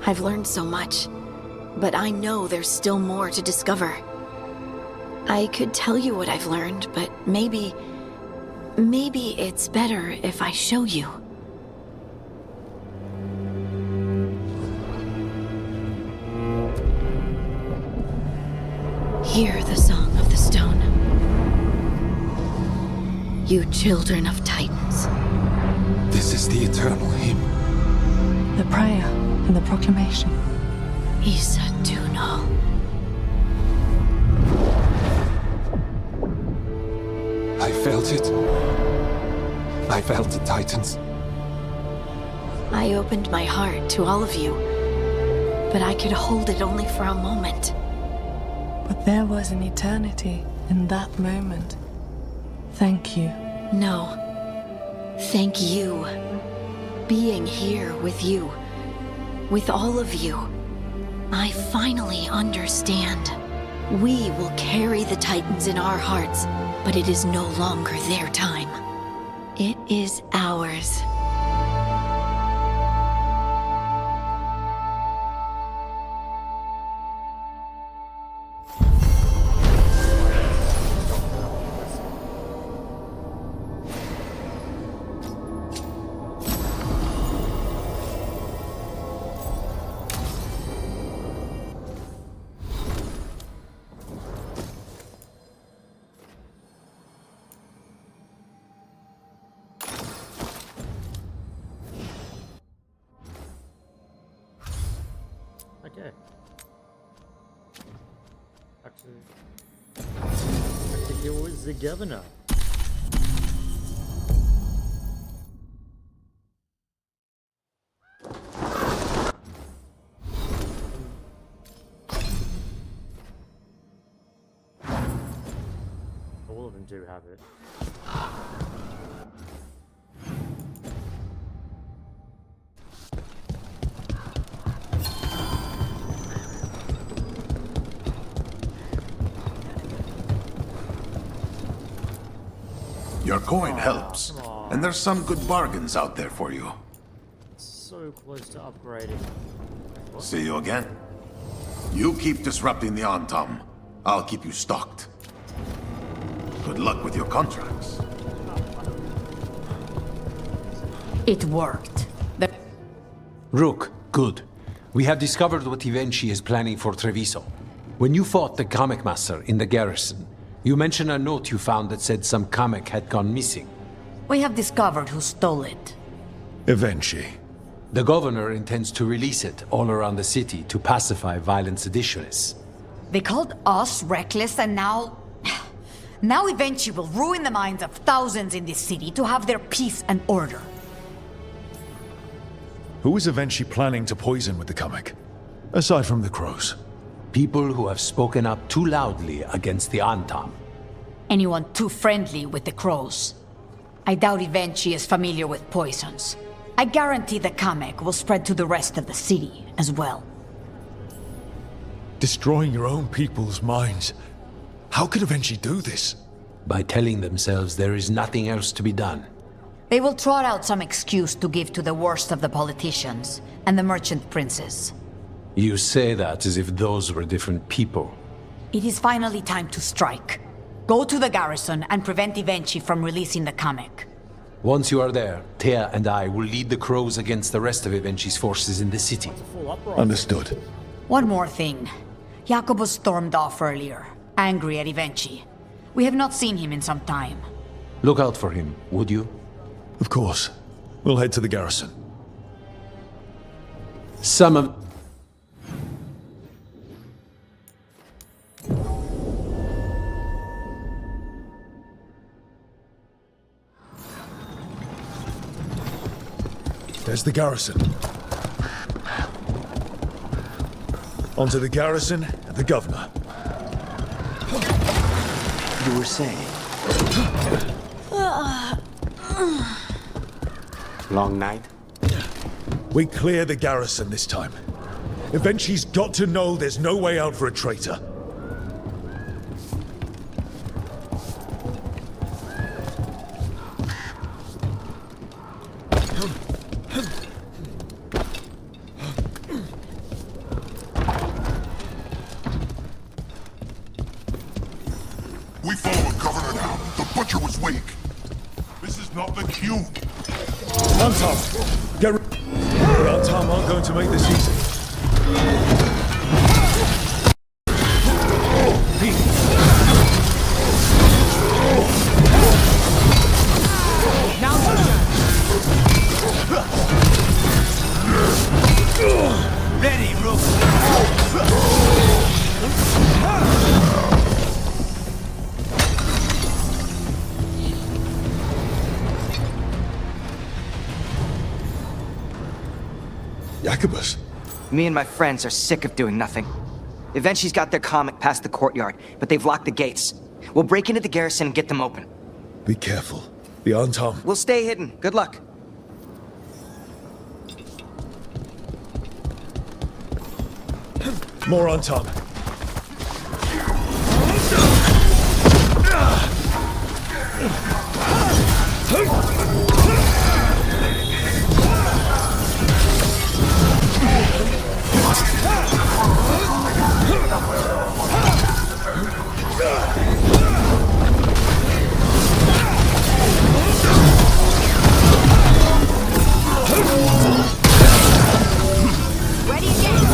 I've learned so much, but I know there's still more to discover. I could tell you what I've learned, but maybe it's better if I show you. Hear the song of the stone. You children of Titans. This is the eternal hymn. The prayer and the proclamation. Isa Tunal. I felt it. I felt the Titans. I opened my heart to all of you, but I could hold it only for a moment. But there was an eternity in that moment. Thank you. No. Thank you. Being here with you. With all of you. I finally understand. We will carry the Titans in our hearts, but it is no longer their time. It is ours. Okay. Actually, he was the governor. All of them do have it. Your coin helps, and there's some good bargains out there for you. So close to upgrading. See you again. You keep disrupting the Antam. I'll keep you stocked. Good luck with your contracts. It worked. Rook, good. We have discovered what Ivenchi is planning for Treviso. When you fought the Kamek Master in the garrison, you mentioned a note you found that said some Kamek had gone missing. We have discovered who stole it. Ivenchi. The governor intends to release it all around the city to pacify violent seditionists. They called us reckless, and now... Now Ivenchi will ruin the minds of thousands in this city to have their peace and order. Who is Ivenchi planning to poison with the Kamek? Aside from the crows. People who have spoken up too loudly against the Antam. Anyone too friendly with the crows. I doubt Ivenchi is familiar with poisons. I guarantee the Kamek will spread to the rest of the city as well. Destroying your own people's minds. How could Ivenchi do this? By telling themselves there is nothing else to be done. They will trot out some excuse to give to the worst of the politicians and the merchant princes. You say that as if those were different people. It is finally time to strike. Go to the garrison and prevent Ivenchi from releasing the Kamek. Once you are there, Thea and I will lead the crows against the rest of Ivenchi's forces in the city. Understood. One more thing. Jacobus stormed off earlier, angry at Ivenchi. We have not seen him in some time. Look out for him, would you? Of course. We'll head to the garrison. Some of... There's the garrison. Onto the garrison and the governor. You were saying? Long night? We clear the garrison this time. Ivenchi's got to know there's no way out for a traitor. We follow Governor now. The butcher was weak. This is not the cube. Antam! Get Antam aren't going to make this easy. Ready, Rook! Jacobus? Me and my friends are sick of doing nothing. Eventually's got their Kamek past the courtyard, but they've locked the gates. We'll break into the garrison and get them open. Be careful. The Antam. We'll stay hidden. Good luck. More Antam. Ready again!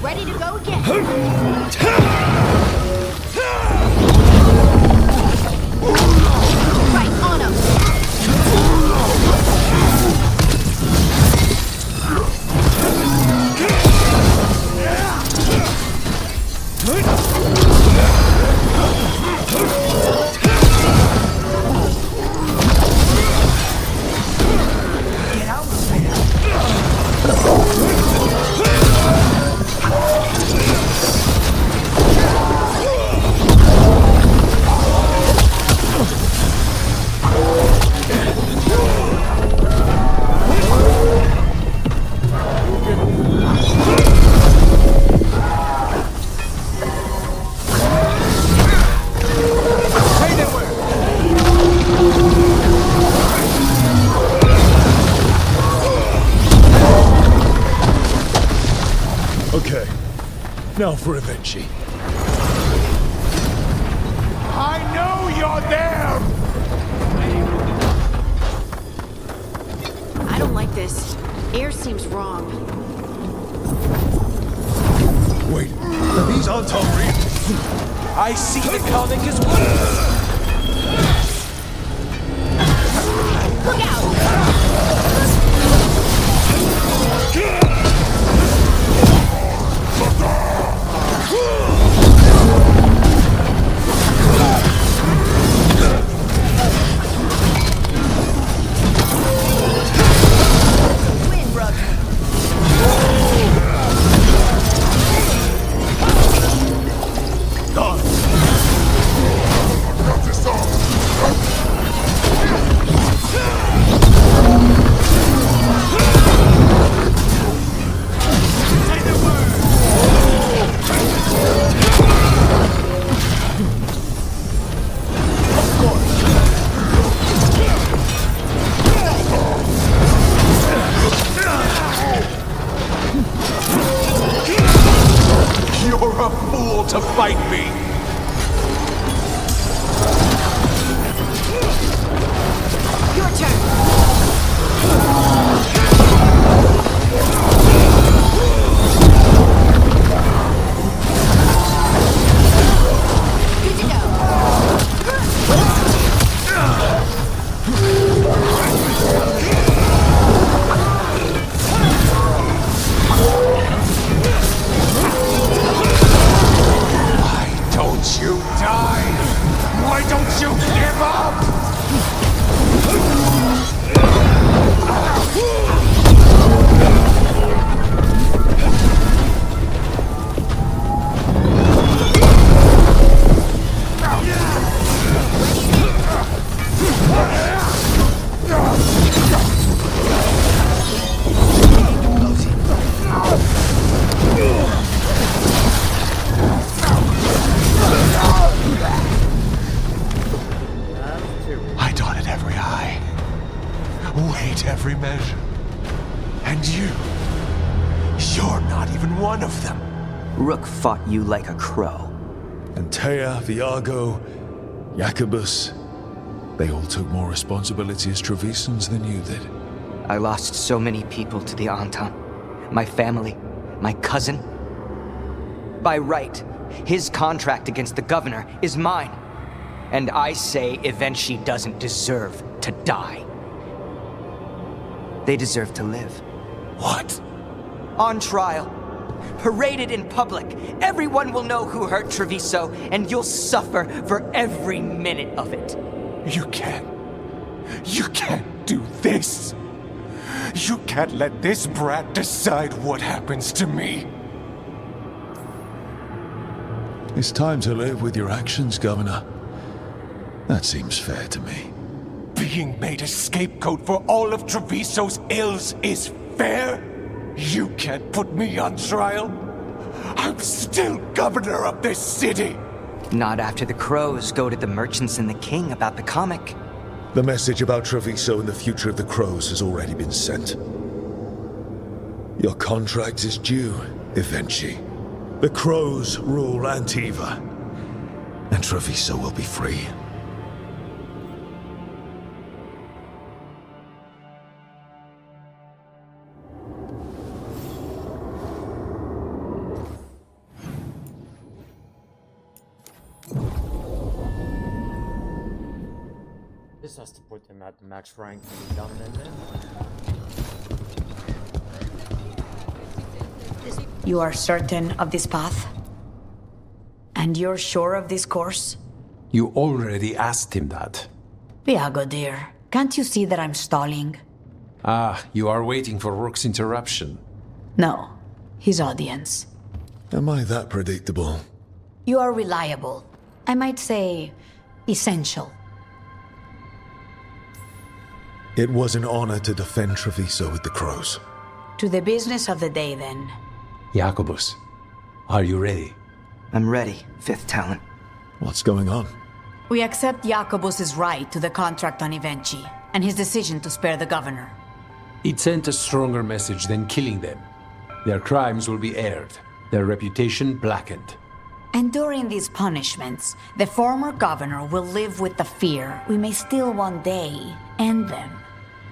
Ready to go again. Right on him. Okay, now for Avenchi. I know you're there! I don't like this. Air seems wrong. Wait, are these Anton real? I see the comic as well! Look out! Win, Rook. You're a fool to fight me! Your turn. Good to go. Why don't you die? Why don't you give up? I dotted every I, weighed every measure. And you're not even one of them. Rook fought you like a crow. Antea, Viago, Jacobus, they all took more responsibility as Trevisans than you did. I lost so many people to the Anton. My family, my cousin. By right, his contract against the governor is mine. And I say Evenchi doesn't deserve to die. They deserve to live. What? On trial. Paraded in public. Everyone will know who hurt Treviso, and you'll suffer for every minute of it. You can't do this. You can't let this brat decide what happens to me. It's time to live with your actions, Governor. That seems fair to me. Being made a scapegoat for all of Treviso's ills is fair? You can't put me on trial? I'm still governor of this city. Not after the crows goaded the merchants and the king about the comic. The message about Treviso and the future of the crows has already been sent. Your contract is due, Evenchi. The crows rule Antiva, and Treviso will be free. This has to put them at the max rank to be done then. You are certain of this path? And you're sure of this course? You already asked him that. Viago, dear, can't you see that I'm stalling? Ah, you are waiting for Rook's interruption. No, his audience. Am I that predictable? You are reliable. I might say, essential. It was an honor to defend Treviso with the crows. To the business of the day, then. Jacobus, are you ready? I'm ready, Fifth Talon. What's going on? We accept Jacobus's right to the contract on Evenchi, and his decision to spare the governor. It sent a stronger message than killing them. Their crimes will be aired, their reputation blackened. And during these punishments, the former governor will live with the fear we may still one day end them.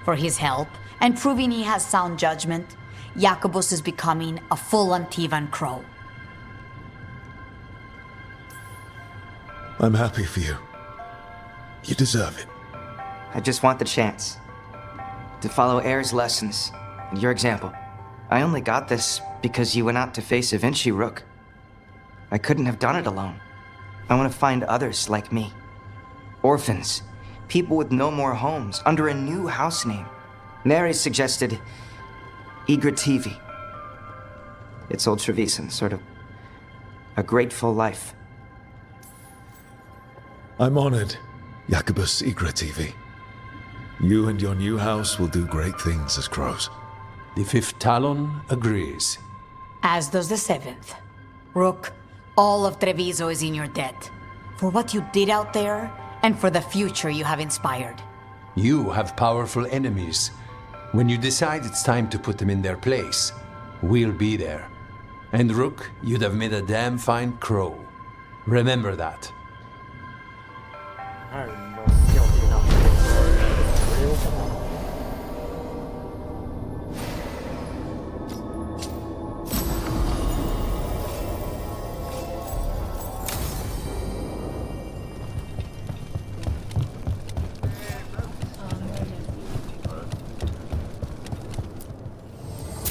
For his help, and proving he has sound judgment, Jacobus is becoming a full Antivan crow. I'm happy for you. You deserve it. I just want the chance to follow Air's lessons and your example. I only got this because you went out to face Evenchi, Rook. I couldn't have done it alone. I want to find others like me. Orphans, people with no more homes, under a new house name. Neri suggested Igrativi. It's old Trevisan, sort of a grateful life. I'm honored, Jacobus Igrativi. You and your new house will do great things as crows. The Fifth Talon agrees. As does the Seventh. Rook, all of Treviso is in your debt. For what you did out there, and for the future you have inspired. You have powerful enemies. When you decide it's time to put them in their place, we'll be there. And Rook, you'd have made a damn fine crow. Remember that. I'm not skilled enough to get through. Real.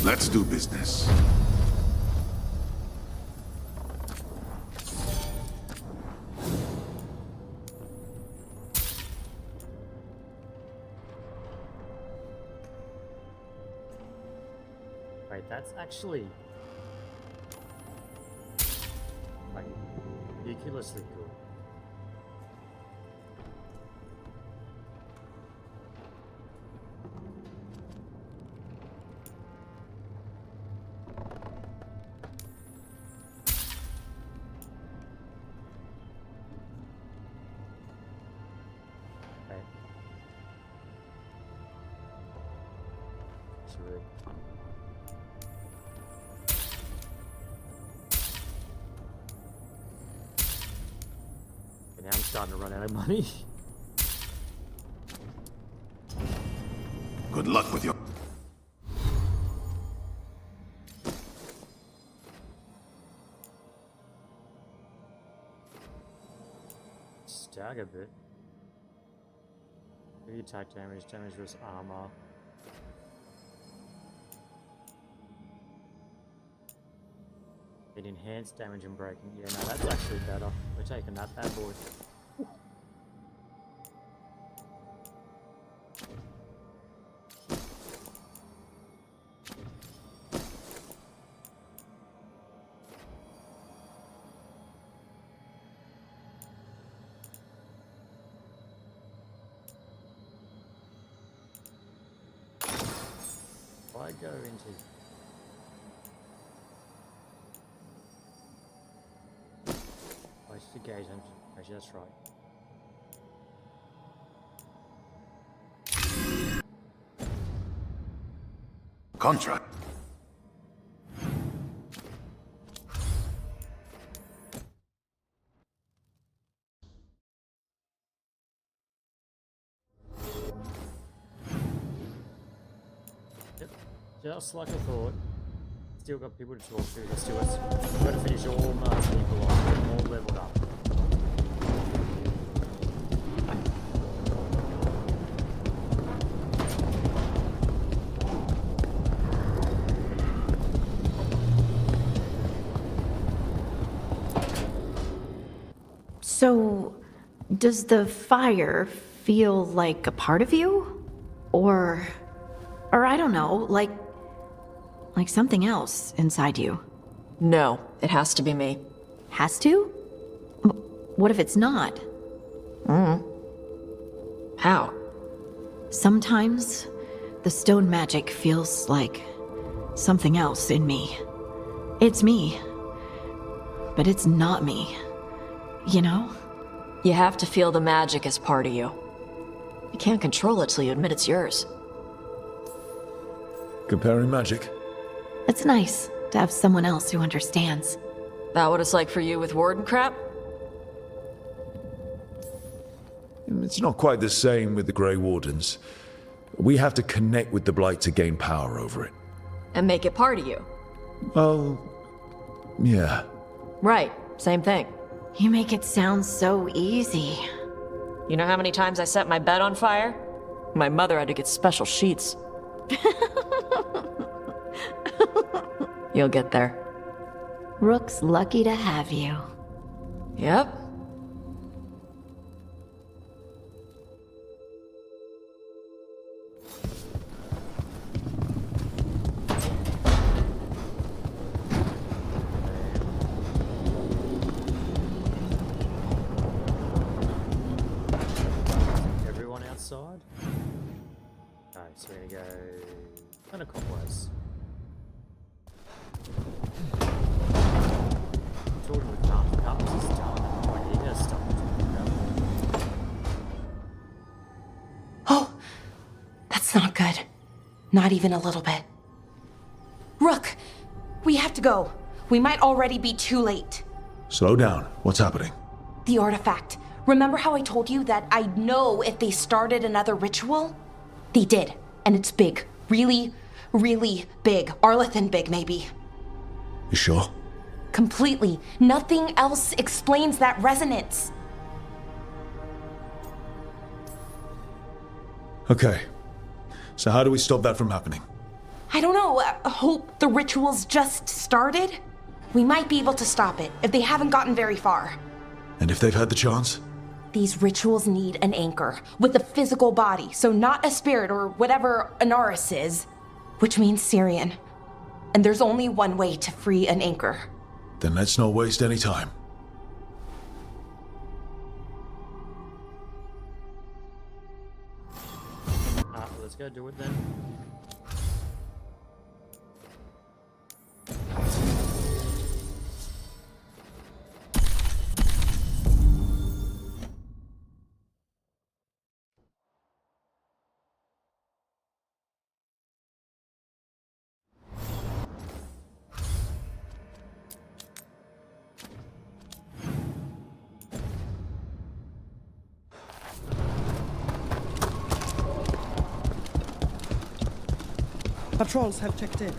Let's do business. Wait, that's actually like ridiculously good. Now I'm starting to run out of money. Good luck with your... Stagger bit. Maybe attack damage, damage versus armor. It enhanced damage and breaking. Yeah, no, that's actually better. We're taking that bad boy. If I go into DragonAge, actually, that's right. Contract. Yep, just like I thought. Still got people to talk to. Let's do it. We've got to finish all Mars people off. Get them all leveled up. So, does the fire feel like a part of you? Or I don't know, like something else inside you? No, it has to be me. Has to? What if it's not? How? Sometimes the stone magic feels like something else in me. It's me, but it's not me. You know? You have to feel the magic as part of you. You can't control it till you admit it's yours. Comparing magic? It's nice to have someone else who understands. That what it's like for you with Warden crap? It's not quite the same with the Grey Wardens. We have to connect with the Blight to gain power over it. And make it part of you. Well, yeah. Right, same thing. You make it sound so easy. You know how many times I set my bed on fire? My mother had to get special sheets. You'll get there. Rook's lucky to have you. Yep. Everyone outside? Alright, so we're gonna go kind of clockwise. Talking with Carlos is done. Right, you gotta stop talking about. Oh, that's not good. Not even a little bit. Rook, we have to go. We might already be too late. Slow down. What's happening? The artifact. Remember how I told you that I'd know if they started another ritual? They did, and it's big. Really, really big. Arlethan big, maybe. You sure? Completely. Nothing else explains that resonance. Okay. So how do we stop that from happening? I don't know. I hope the ritual's just started. We might be able to stop it if they haven't gotten very far. And if they've had the chance? These rituals need an anchor with a physical body, so not a spirit or whatever Anaris is, which means Syrian. And there's only one way to free an anchor. Then let's not waste any time. Let's go do it then. Patrols have checked in.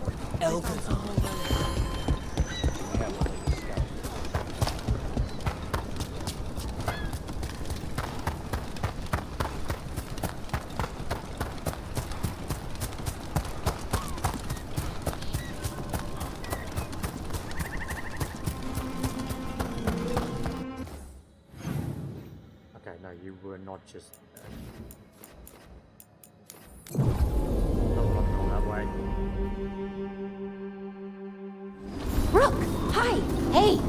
Okay, no, you were not just... Rook! Hi! Hey!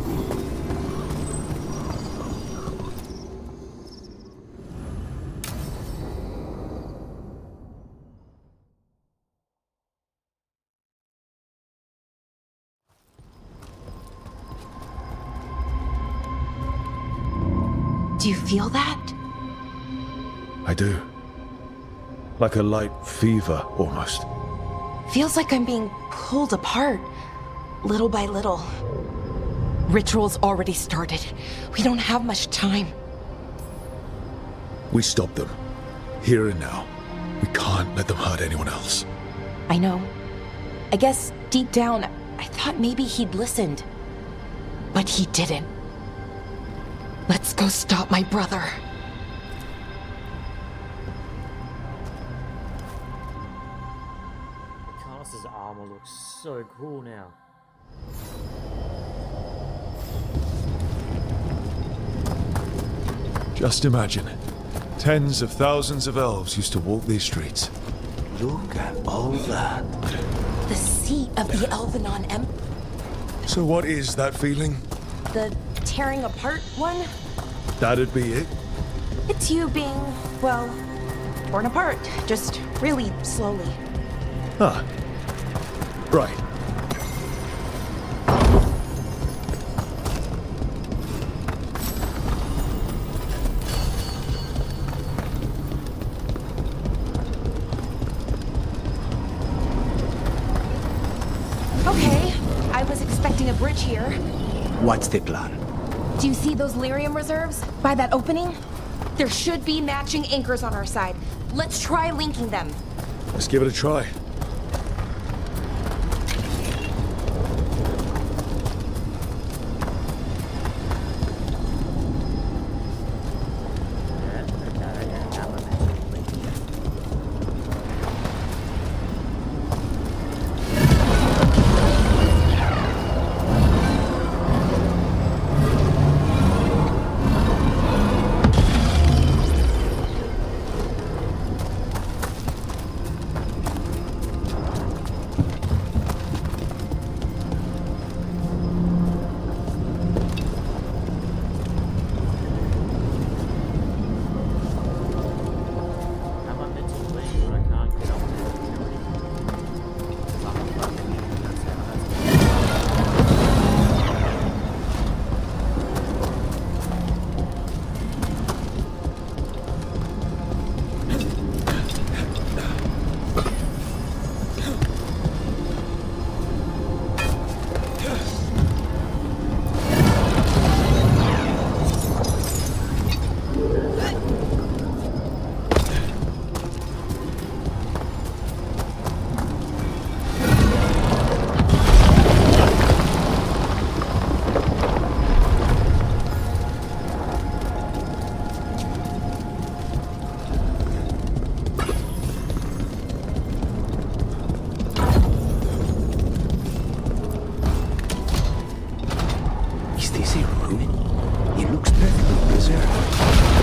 Do you feel that? I do. Like a light fever, almost. Feels like I'm being pulled apart, little by little. Ritual's already started. We don't have much time. We stop them. Here and now. We can't let them hurt anyone else. I know. I guess deep down, I thought maybe he'd listened. But he didn't. Let's go stop my brother. Carlos's armor looks so cool now. Just imagine. Tens of thousands of elves used to walk these streets. Look at all that. The seat of the Elvenon Empire. So what is that feeling? The tearing apart one? That'd be it? It's you being, well, torn apart. Just really slowly. Ah. Right. Okay, I was expecting a bridge here. What's the plan? Do you see those lyrium reserves by that opening? There should be matching anchors on our side. Let's try linking them. Let's give it a try.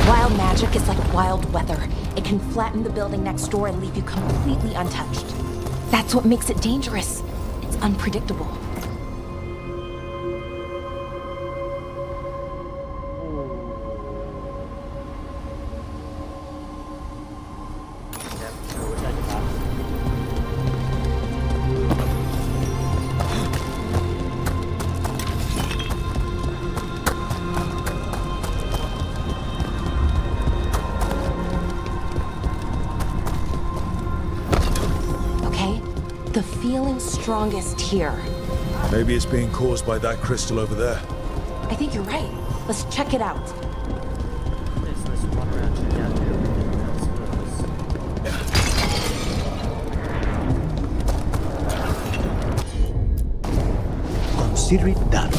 Wild magic is like wild weather. It can flatten the building next door and leave you completely untouched. That's what makes it dangerous. It's unpredictable. The feeling's strongest here. Maybe it's being caused by that crystal over there. I think you're right. Let's check it out. Let's run around, check out everything. Consider it done.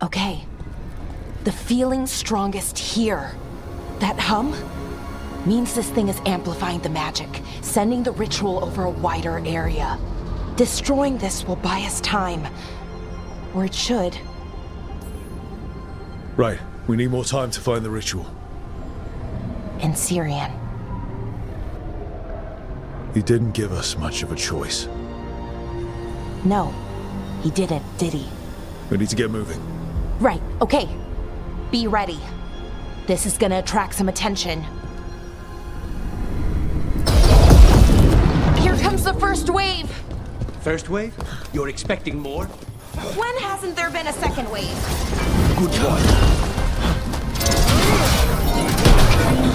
Okay. The feeling's strongest here. That hum means this thing is amplifying the magic, sending the ritual over a wider area. Destroying this will buy us time. Or it should. Right. We need more time to find the ritual. And Syrian. He didn't give us much of a choice. No, he didn't, did he? We need to get moving. Right, okay. Be ready. This is gonna attract some attention. Here comes the first wave! First wave? You're expecting more? When hasn't there been a second wave? Good one.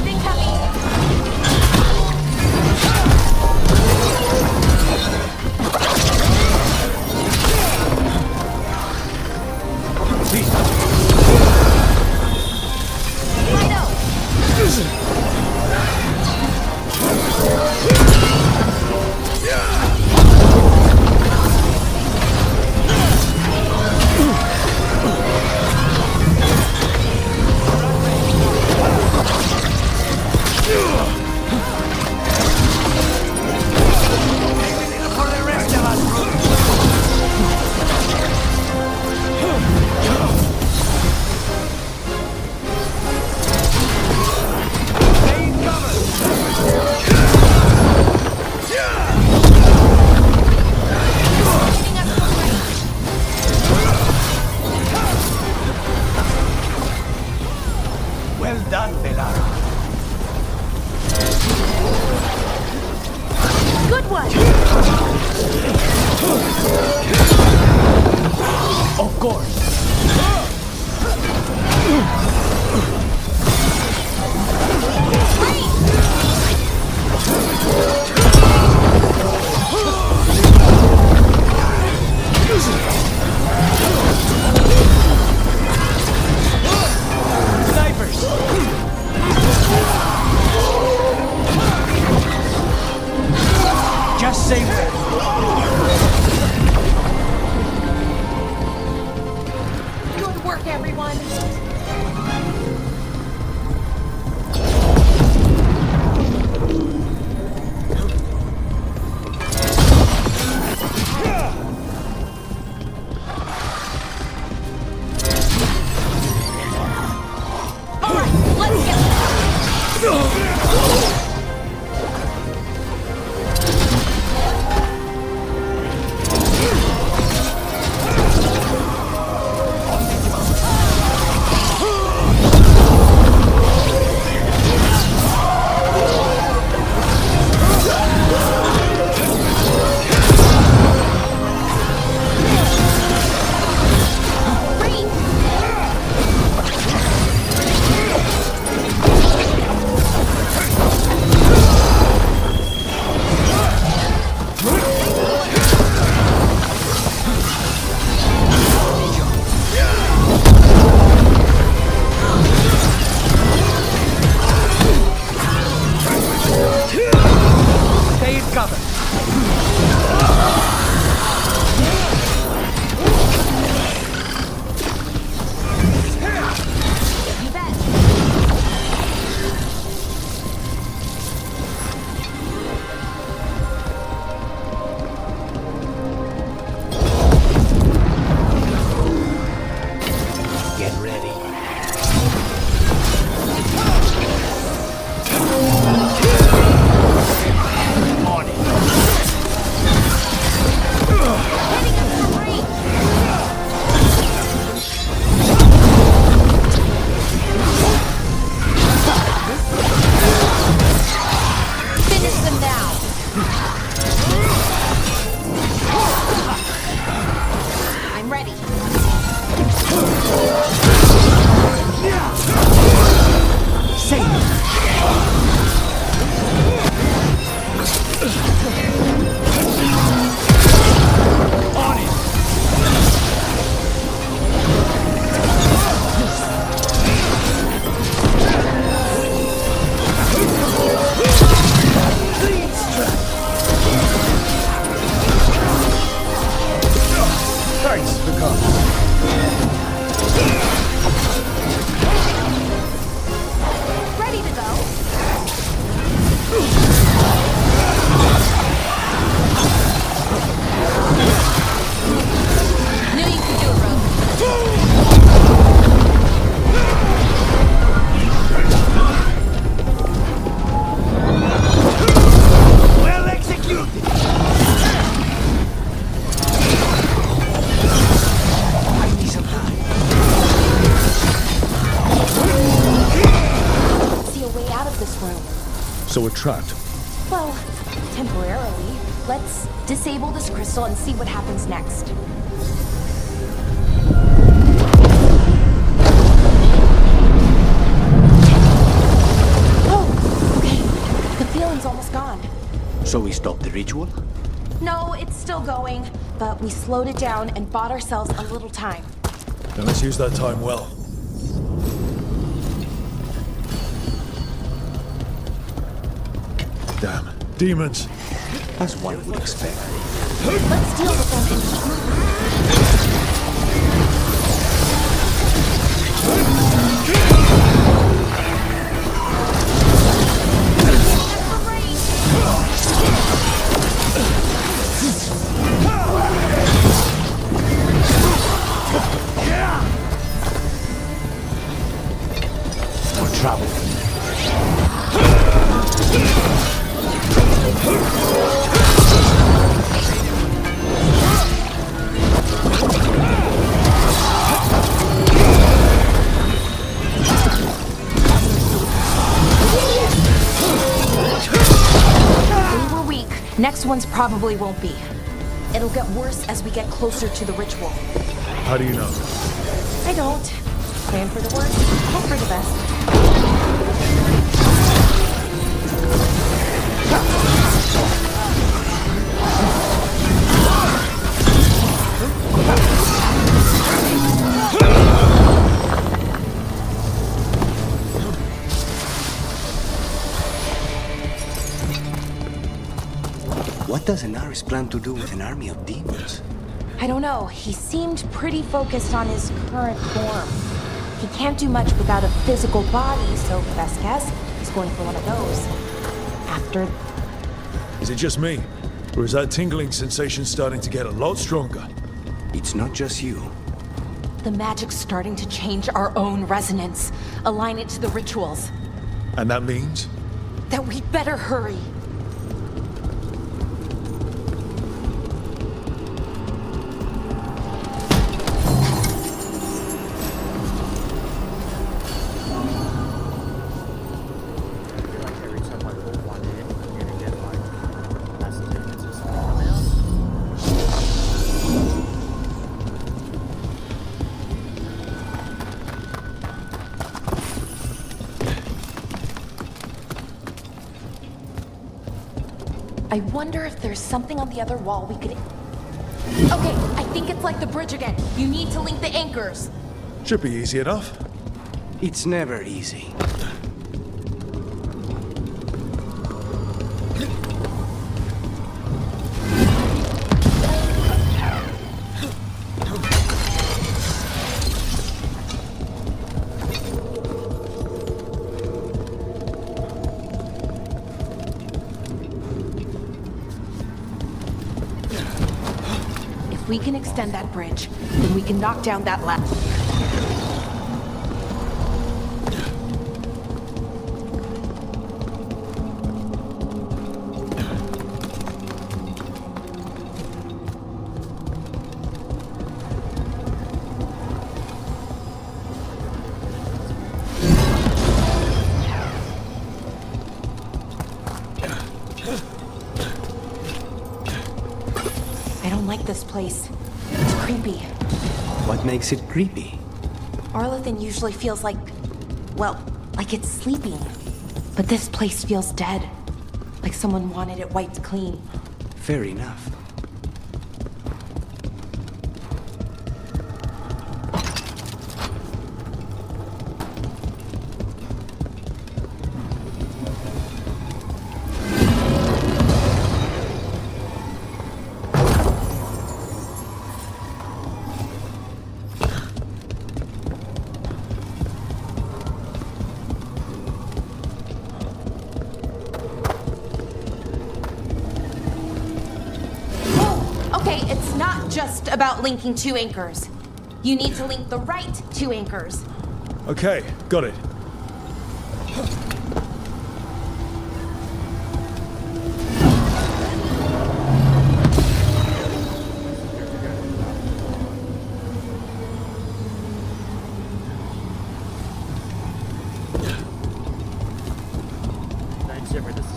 Think heavy. Well done, Velara. Good one! Of course. So we're trapped. Well, temporarily. Let's disable this crystal and see what happens next. Oh, okay. The feeling's almost gone. So we stop the ritual? No, it's still going, but we slowed it down and bought ourselves a little time. Then let's use that time well. Damn. Demons. As one would expect. Let's deal with them and keep moving. For trouble. We were weak. Next ones probably won't be. It'll get worse as we get closer to the ritual. How do you know? I don't. Plan for the worst, hope for the best. What does Inaris plan to do with an army of demons? I don't know. He seemed pretty focused on his current form. He can't do much without a physical body, so best guess, he's going for one of those. After... Is it just me? Or is that tingling sensation starting to get a lot stronger? It's not just you. The magic's starting to change our own resonance, align it to the rituals. And that means? That we'd better hurry. I wonder if there's something on the other wall we could... Okay, I think it's like the bridge again. You need to link the anchors. Should be easy enough. It's never easy. If we can extend that bridge, then we can knock down that ladder. I don't like this place. It's creepy. What makes it creepy? Arlathan usually feels like, well, like it's sleeping. But this place feels dead. Like someone wanted it wiped clean. Fair enough. Okay, it's not just about linking two anchors. You need to link the right two anchors. Okay, got it. Thanks, everyone.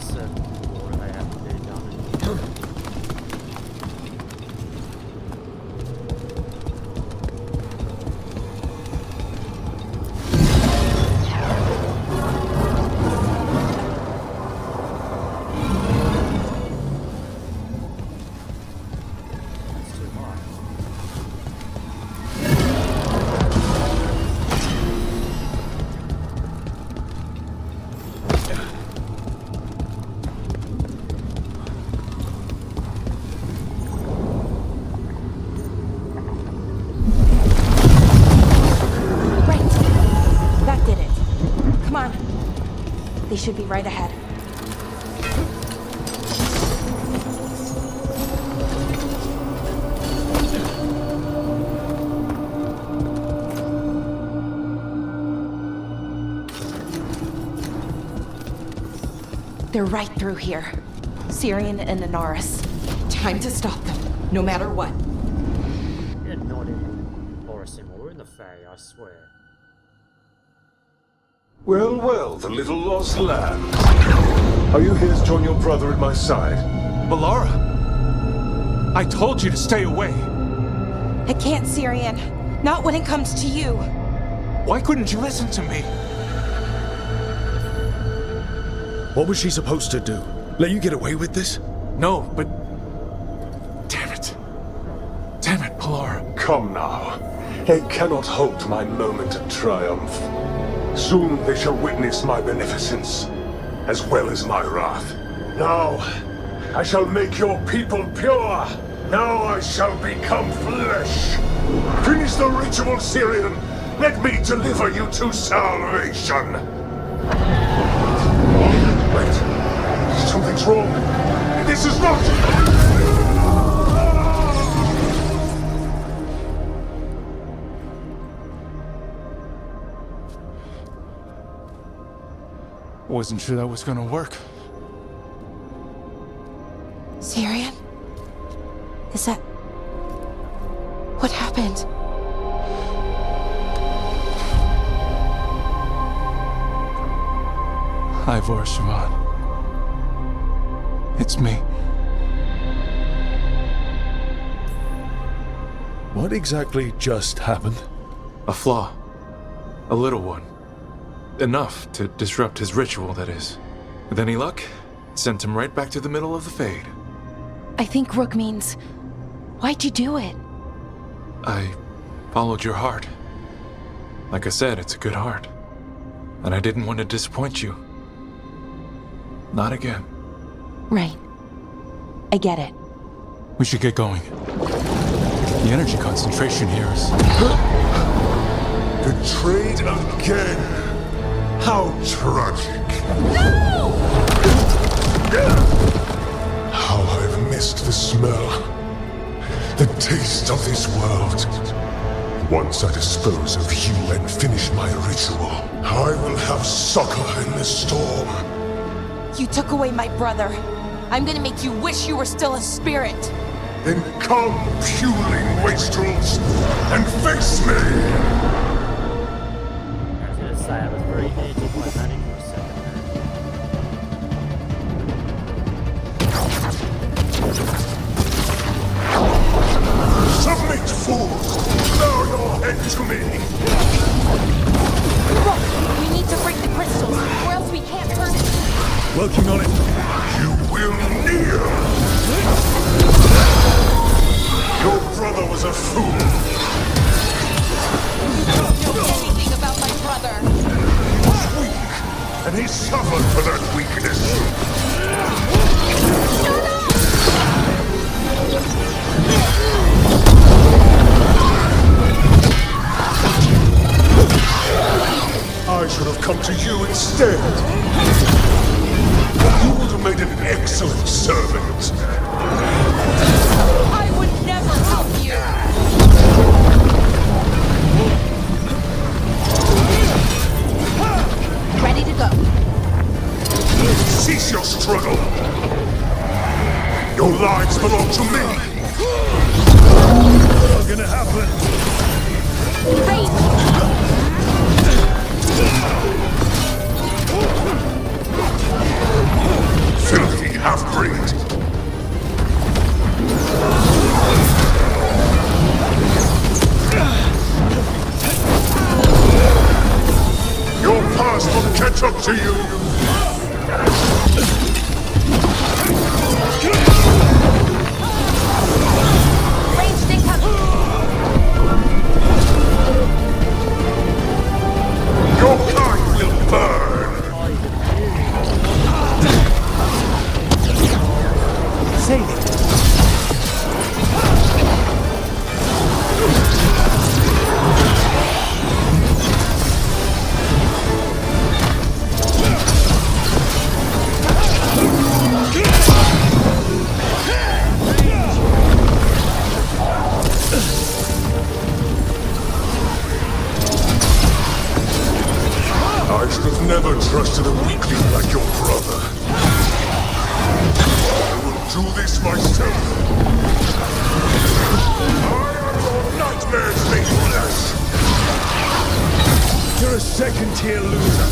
should be right ahead. They're right through here. Syrian and Anaris. Time to stop them, no matter what. You're not in Boris anymore. We're in the Fae, I swear. Well, well, the little lost lamb. Are you here to join your brother at my side? Melara! I told you to stay away! I can't, Syrian. Not when it comes to you. Why couldn't you listen to me? What was she supposed to do? Let you get away with this? No, but... Damn it. Damn it, Melara. Come now. They cannot halt my moment of triumph. Soon they shall witness my beneficence, as well as my wrath. Now, I shall make your people pure. Now I shall become flesh. Finish the ritual, Syrian. Let me deliver you to salvation. Wait. Something's wrong. This is not... Wasn't sure that was gonna work. Syrian? Is that... What happened? Ivor Siobhan. It's me. What exactly just happened? A flaw. A little one. Enough to disrupt his ritual, that is. With any luck, sent him right back to the middle of the Fade. I think Rook means... Why'd you do it? I followed your heart. Like I said, it's a good heart. And I didn't want to disappoint you. Not again. Right. I get it. We should get going. The energy concentration here is... Betrayed again! How tragic! No! How I've missed the smell, the taste of this world. Once I dispose of you and finish my ritual, I will have succor in the storm. You took away my brother. I'm gonna make you wish you were still a spirit. Then come, puling wastrels, and face me! I was gonna say, I was very anticlimactic for a second. Submit, fools! Bow your head to me! Look, we need to break the crystals, or else we can't hurt it. Working on it. You will kneel! Your brother was a fool! You don't know anything about my brother! He was weak, and he suffered for that weakness! I should have come to you instead! You would have made an excellent servant! I would never help you! Ready to go. Cease your struggle! Your lives belong to me! What's gonna happen? Rain! Filthy half-breed! Your past will catch up to you! Ranged incoming! Your kind will burn! Save it! never trusted a weakling like your brother. I will do this myself. I am your nightmares made flesh. You're a second-tier loser.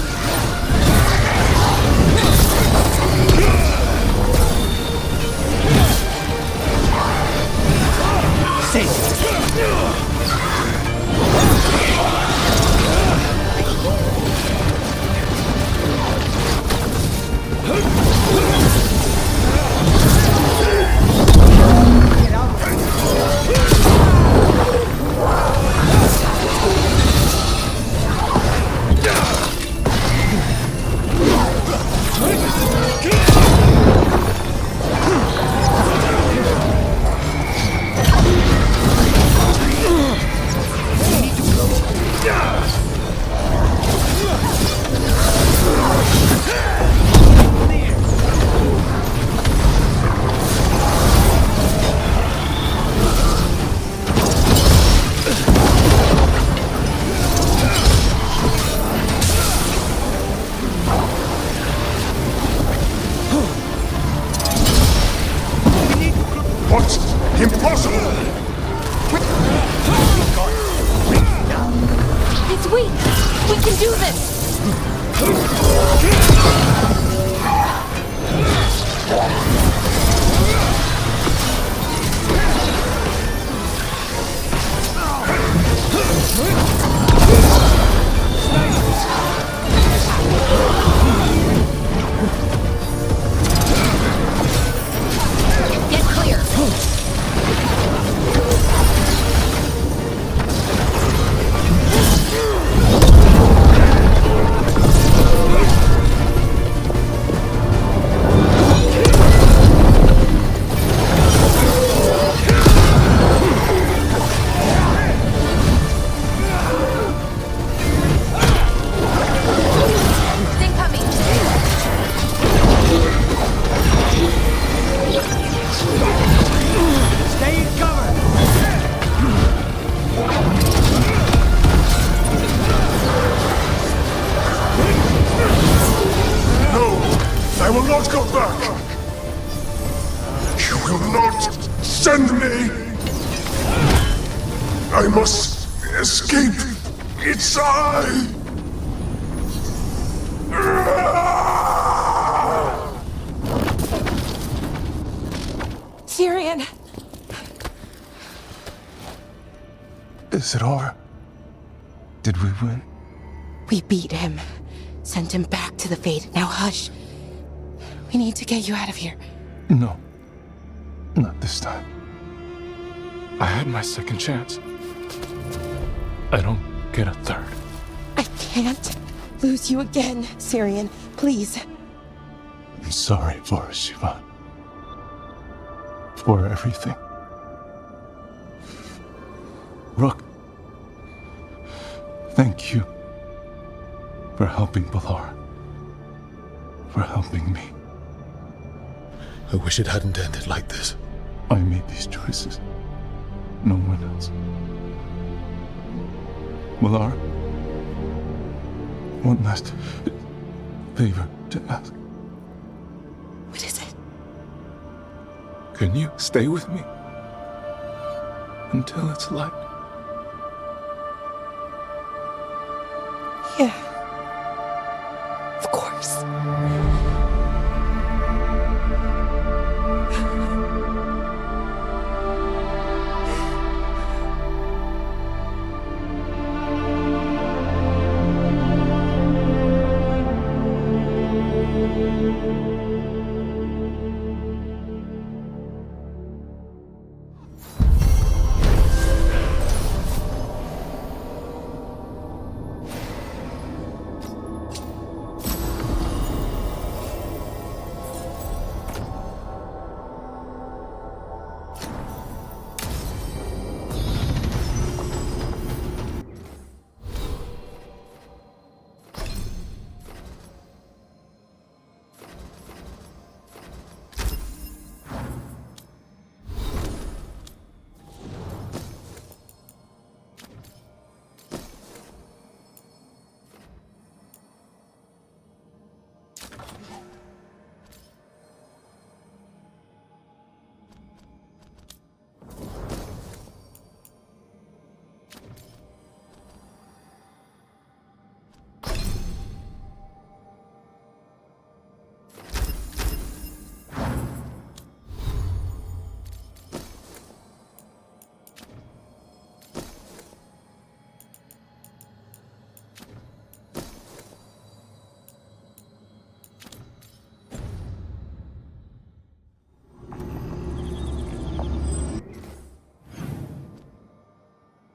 It's weak! We can do this! Get clear! I will not go back! You will not send me! I must escape! It's I! Syrian! Is it over? Did we win? We beat him. Sent him back to the Fade. Now hush. We need to get you out of here. No. Not this time. I had my second chance. I don't get a third. I can't lose you again, Syrian. Please. I'm sorry for Shiva. For everything. Rook. Thank you. For helping Balara. For helping me. I wish it hadn't ended like this. I made these choices. No one else. Balara. One last favor to ask. What is it? Can you stay with me? Until it's light? Yeah. Of course.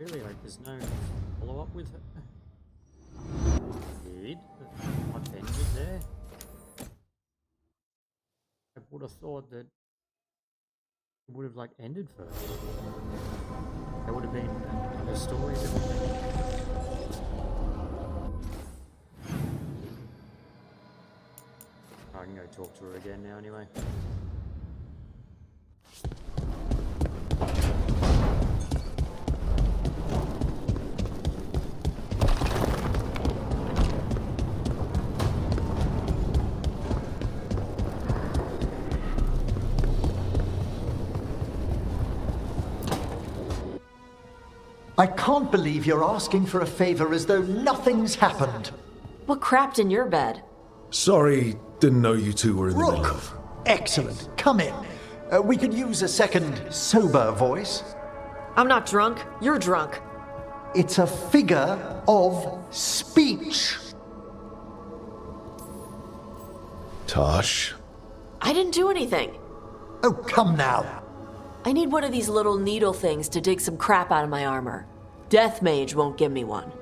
Really, like, there's no follow-up with her? Weird. What ended there? I would have thought that it would have, like, ended first. There would have been a story that would I can go talk to her again now anyway. I can't believe you're asking for a favor as though nothing's happened. What crapped in your bed? Sorry, didn't know you two were in the middle of... Excellent. Come in. We could use a second sober voice. I'm not drunk. You're drunk. It's a figure of speech. Tosh? I didn't do anything. Oh, come now. I need one of these little needle things to dig some crap out of my armor. Death Mage won't give me one.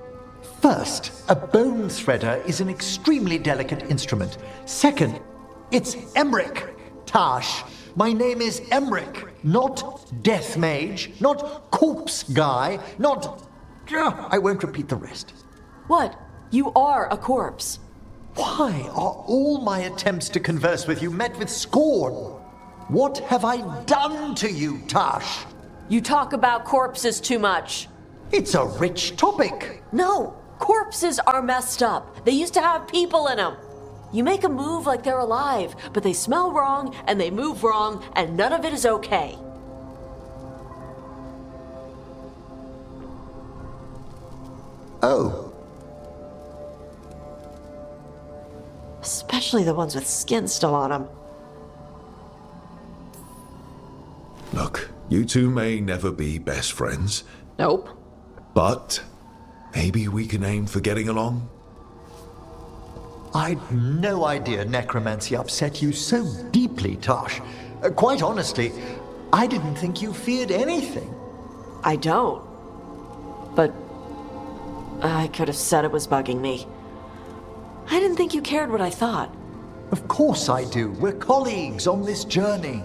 First, a bone threader is an extremely delicate instrument. Second, it's Emmerich. Tash, my name is Emmerich, not Death Mage, not Corpse Guy, not... I won't repeat the rest. What? You are a corpse. Why are all my attempts to converse with you met with scorn? What have I done to you, Tash? You talk about corpses too much. It's a rich topic. No, corpses are messed up. They used to have people in them. You make a move like they're alive, but they smell wrong and they move wrong, and none of it is okay. Oh. Especially the ones with skin still on them. Look, you two may never be best friends. Nope. But maybe we can aim for getting along? I'd no idea necromancy upset you so deeply, Tosh. Quite honestly, I didn't think you feared anything. I don't. But I could have said it was bugging me. I didn't think you cared what I thought. Of course I do. We're colleagues on this journey.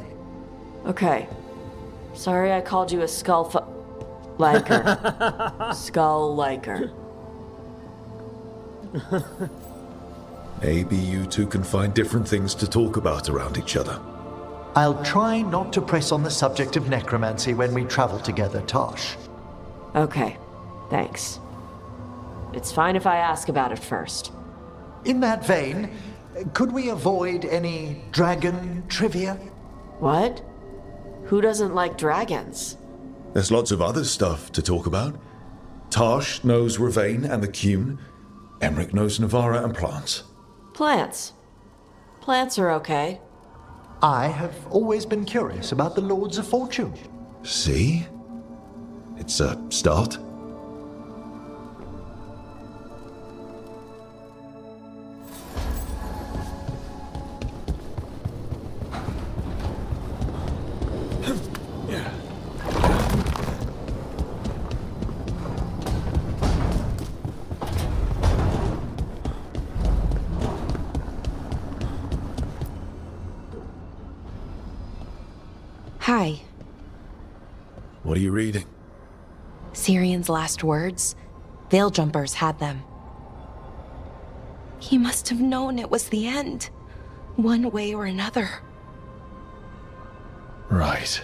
Okay. Sorry I called you a liker. Skull liker. Maybe you two can find different things to talk about around each other. I'll try not to press on the subject of necromancy when we travel together, Tosh. Okay, thanks. It's fine if I ask about it first. In that vein, could we avoid any dragon trivia? What? Who doesn't like dragons? There's lots of other stuff to talk about. Tosh knows Ravane and the Cune. Emmerich knows Navara and plants. Plants. Plants are okay. I have always been curious about the Lords of Fortune. See? It's a start. Hi. What are you reading? Syrian's last words. Veil Jumpers had them. He must have known it was the end, one way or another. Right.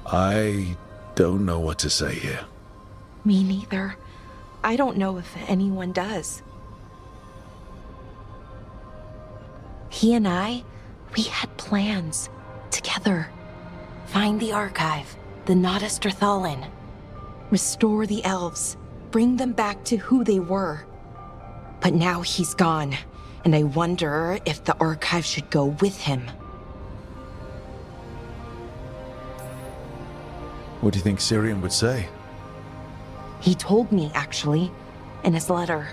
I don't know what to say here. Me neither. I don't know if anyone does. He and I, we had plans. Together. Find the archive, the Nodus Drathalin. Restore the elves. Bring them back to who they were. But now he's gone, and I wonder if the archive should go with him. What do you think Syrian would say? He told me, actually, in his letter.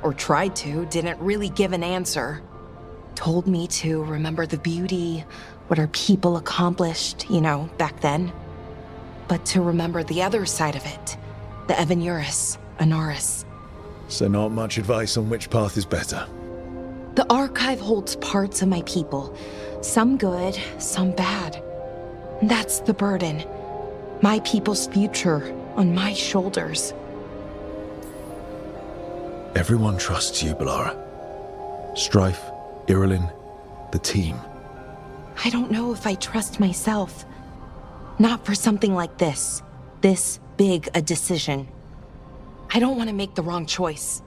Or tried to, didn't really give an answer. Told me to remember the beauty, what our people accomplished, back then. but to remember the other side of it. The Evanuris, Anaris. So not much advice on which path is better. The archive holds parts of my people. Some good, some bad. That's the burden. My people's future on my shoulders. Everyone trusts you, Balara. Strife, Irilyn, the team. I don't know if I trust myself. Not for something like this. This big a decision. I don't want to make the wrong choice.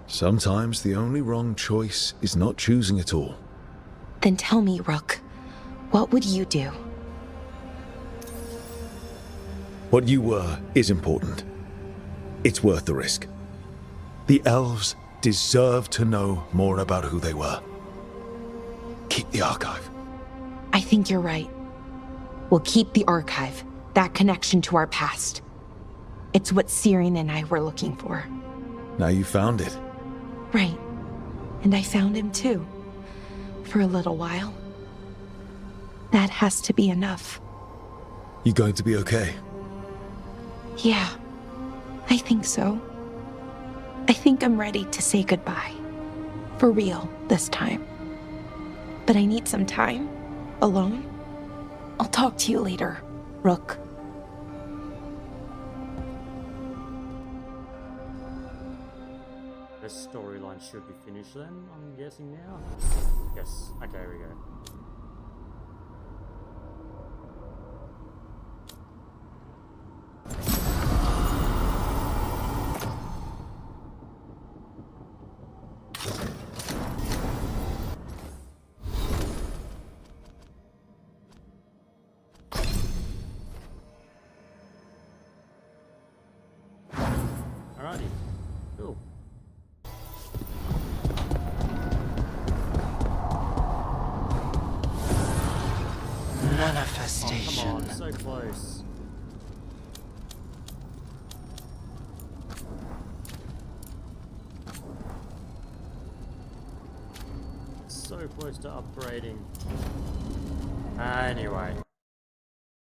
Sometimes the only wrong choice is not choosing at all. Then tell me, Rook, what would you do? What you were is important. It's worth the risk. The elves deserve to know more about who they were. Keep the archive. I think you're right. We'll keep the archive, that connection to our past. It's what Syrian and I were looking for. Now you found it. Right. And I found him too. For a little while. That has to be enough. You going to be okay? Yeah, I think so. I think I'm ready to say goodbye. For real, this time. But I need some time. Alone. I'll talk to you later, Rook. This storyline should be finished then, I'm guessing now? Yes, okay, here we go. Alrighty, cool. Manifestation. Oh, come on, so close. So close to upgrading. Anyway.